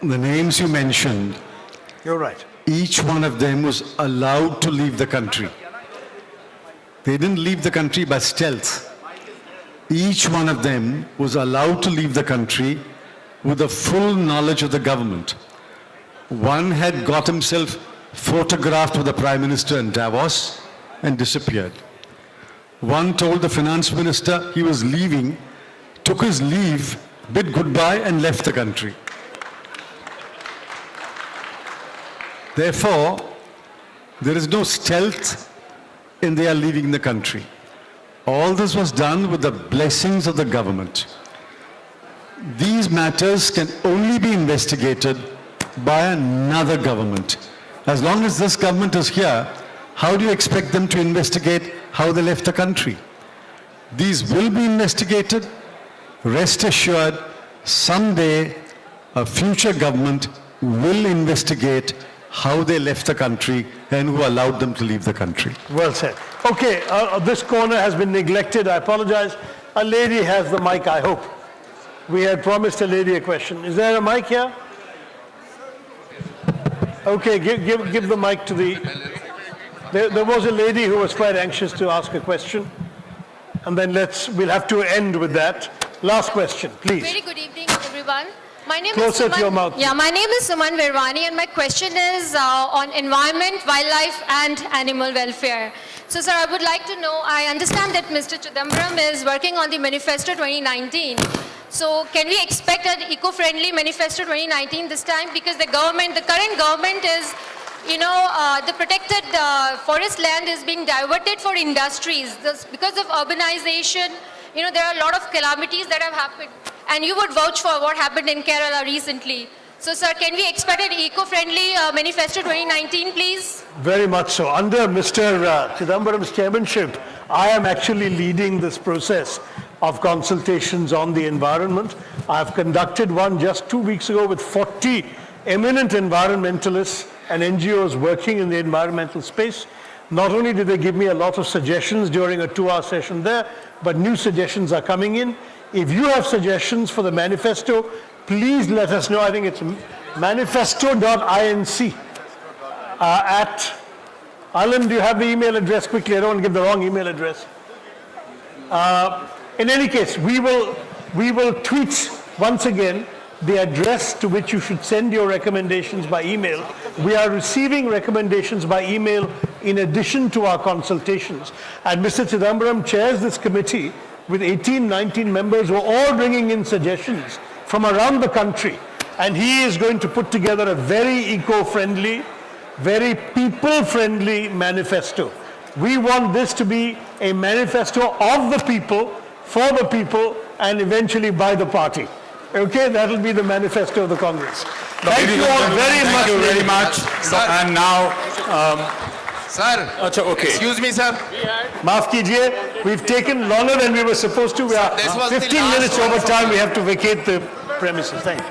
The names you mentioned, You're right. each one of them was allowed to leave the country. They didn't leave the country by stealth. Each one of them was allowed to leave the country with the full knowledge of the government. One had got himself photographed with the Prime Minister in Davos and disappeared. One told the Finance Minister he was leaving, took his leave, bid goodbye and left the country. Therefore, there is no stealth in their leaving the country. All this was done with the blessings of the government. These matters can only be investigated by another government. As long as this government is here, how do you expect them to investigate how they left the country? These will be investigated. Rest assured, someday a future government will investigate how they left the country and who allowed them to leave the country. Well said. Okay, this corner has been neglected. I apologize. A lady has the mic, I hope. We had promised a lady a question. Is there a mic here? Okay, give the mic to the... There was a lady who was quite anxious to ask a question. And then we'll have to end with that. Last question, please. Very good evening, everyone. My name Closer is to your mouth. Yeah, my name is Suman Verwani, and my question is on environment, wildlife, and animal welfare. So, sir, I would like to know, I understand that Mr. Chidambaram is working on the Manifesto 2019. So, can we expect an eco-friendly Manifesto 2019 this time? Because the current government is, the protected forest land is being diverted for industries. Because of urbanization, there are a lot of calamities that have happened. And you would vouch for what happened in Kerala recently. So, sir, can we expect an eco-friendly Manifesto 2019, please? Very much so. Under Mr. Chidambaram's chairmanship, I am actually leading this process of consultations on the environment. I have conducted one just 2 weeks ago with 40 eminent environmentalists and NGOs working in the environmental space. Not only did they give me a lot of suggestions during a 2-hour session there, but new suggestions are coming in. If you have suggestions for the manifesto, please let us know. I think it's manifesto.inc at... Alan, do you have the email address quickly? I don't want to give the wrong email address. In any case, we will tweet once again the address to which you should send your recommendations by email. We are receiving recommendations by email in addition to our consultations. And Mr. Chidambaram chairs this committee with 18, 19 members who are all bringing in suggestions from around the country. And he is going to put together a very eco-friendly, very people-friendly manifesto. We want this to be a manifesto of the people, for the people, and eventually by the party. Okay, that will be the manifesto of the Congress. Thank you all very much. Thank you very much. And now... Sir, okay. Excuse me, sir. Maaf kijiye, we've taken longer than we were supposed to. We are 15 minutes over time. We have to vacate the premises. Thank you.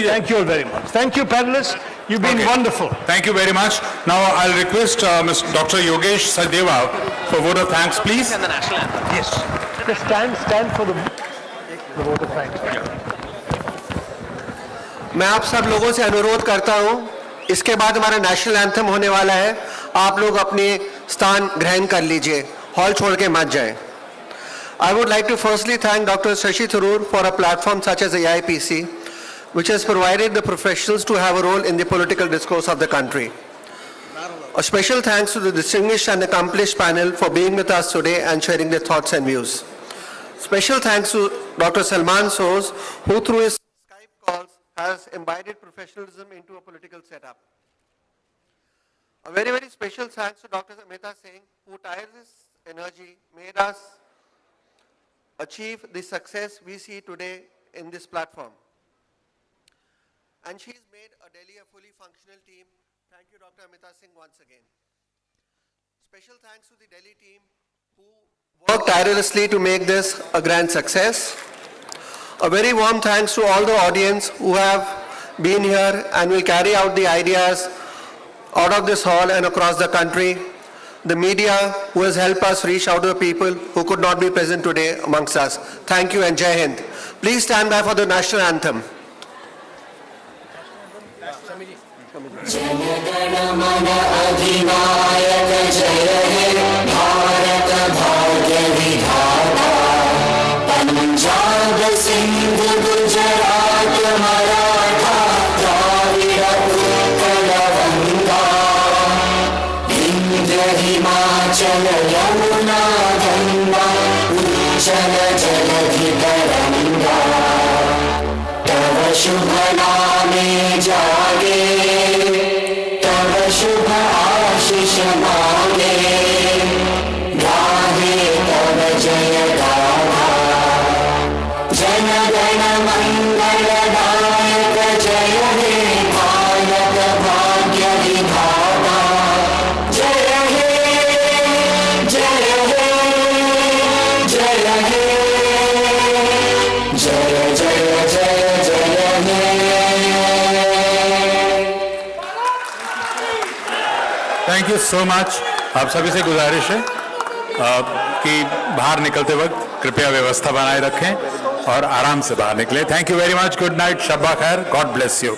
Thank you all very much. Thank you, panelists. You've been wonderful. Thank you very much. Now I'll request Dr. Yogesh Sadeva for vote of thanks, please. And the national anthem. Yes. Just stand for the vote of thanks. मैं आप सब लोगों से अनुरोध करता हूं, इसके बाद हमारा नेशनल एंथम होने वाला है. आप लोग अपने स्थान ग्रहण कर लीजिए, हॉल छोड़ के मत जाएं. I would like to firstly thank Dr. Shashi Tharoor for a platform such as the AIPC, which has provided the professionals to have a role in the political discourse of the country. A special thanks to the distinguished and accomplished panel for being with us today and sharing their thoughts and views. Special thanks to Dr. Salman Soz, who through his Skype calls has imbibed professionalism into a political setup. A very, very special thanks to Dr. Amita Singh, who tireless energy made us achieve the success we see today in this platform. And she's made a Delhi a fully functional team. Thank you, Dr. Amita Singh, once again. Special thanks to the Delhi team who worked tirelessly to make this a grand success. A very warm thanks to all the audience who have been here and will carry out the ideas out of this hall and across the country. The media who has helped us reach out to the people who could not be present today amongst us. Thank you and Jai Hind. Please stand by for the national anthem. Jana Gana Mana अधिनायक जय हे भारत भाग्य विधाता पंजाब सिंध गुजरात मराठा द्राविड़ उत्कल गंगा विंध्य हिमाचल यमुना गंगा उच्चल जलधि तरंगा तव शुभ नामे जागे शुभ आशीष मांगे गाहे तब जय गाथा जन गण मंगलदायक जय हे भारत भाग्य विधाता जय हे जय हे जय हे जय जय जय जय हे थैंक यू सो मच। आप सभी से गुजारिश है कि बाहर निकलते वक्त कृपया व्यवस्था बनाए रखें और आराम से बाहर निकले। Thank you very much. Good night, शब्बा खैर, गॉड ब्लेस यू।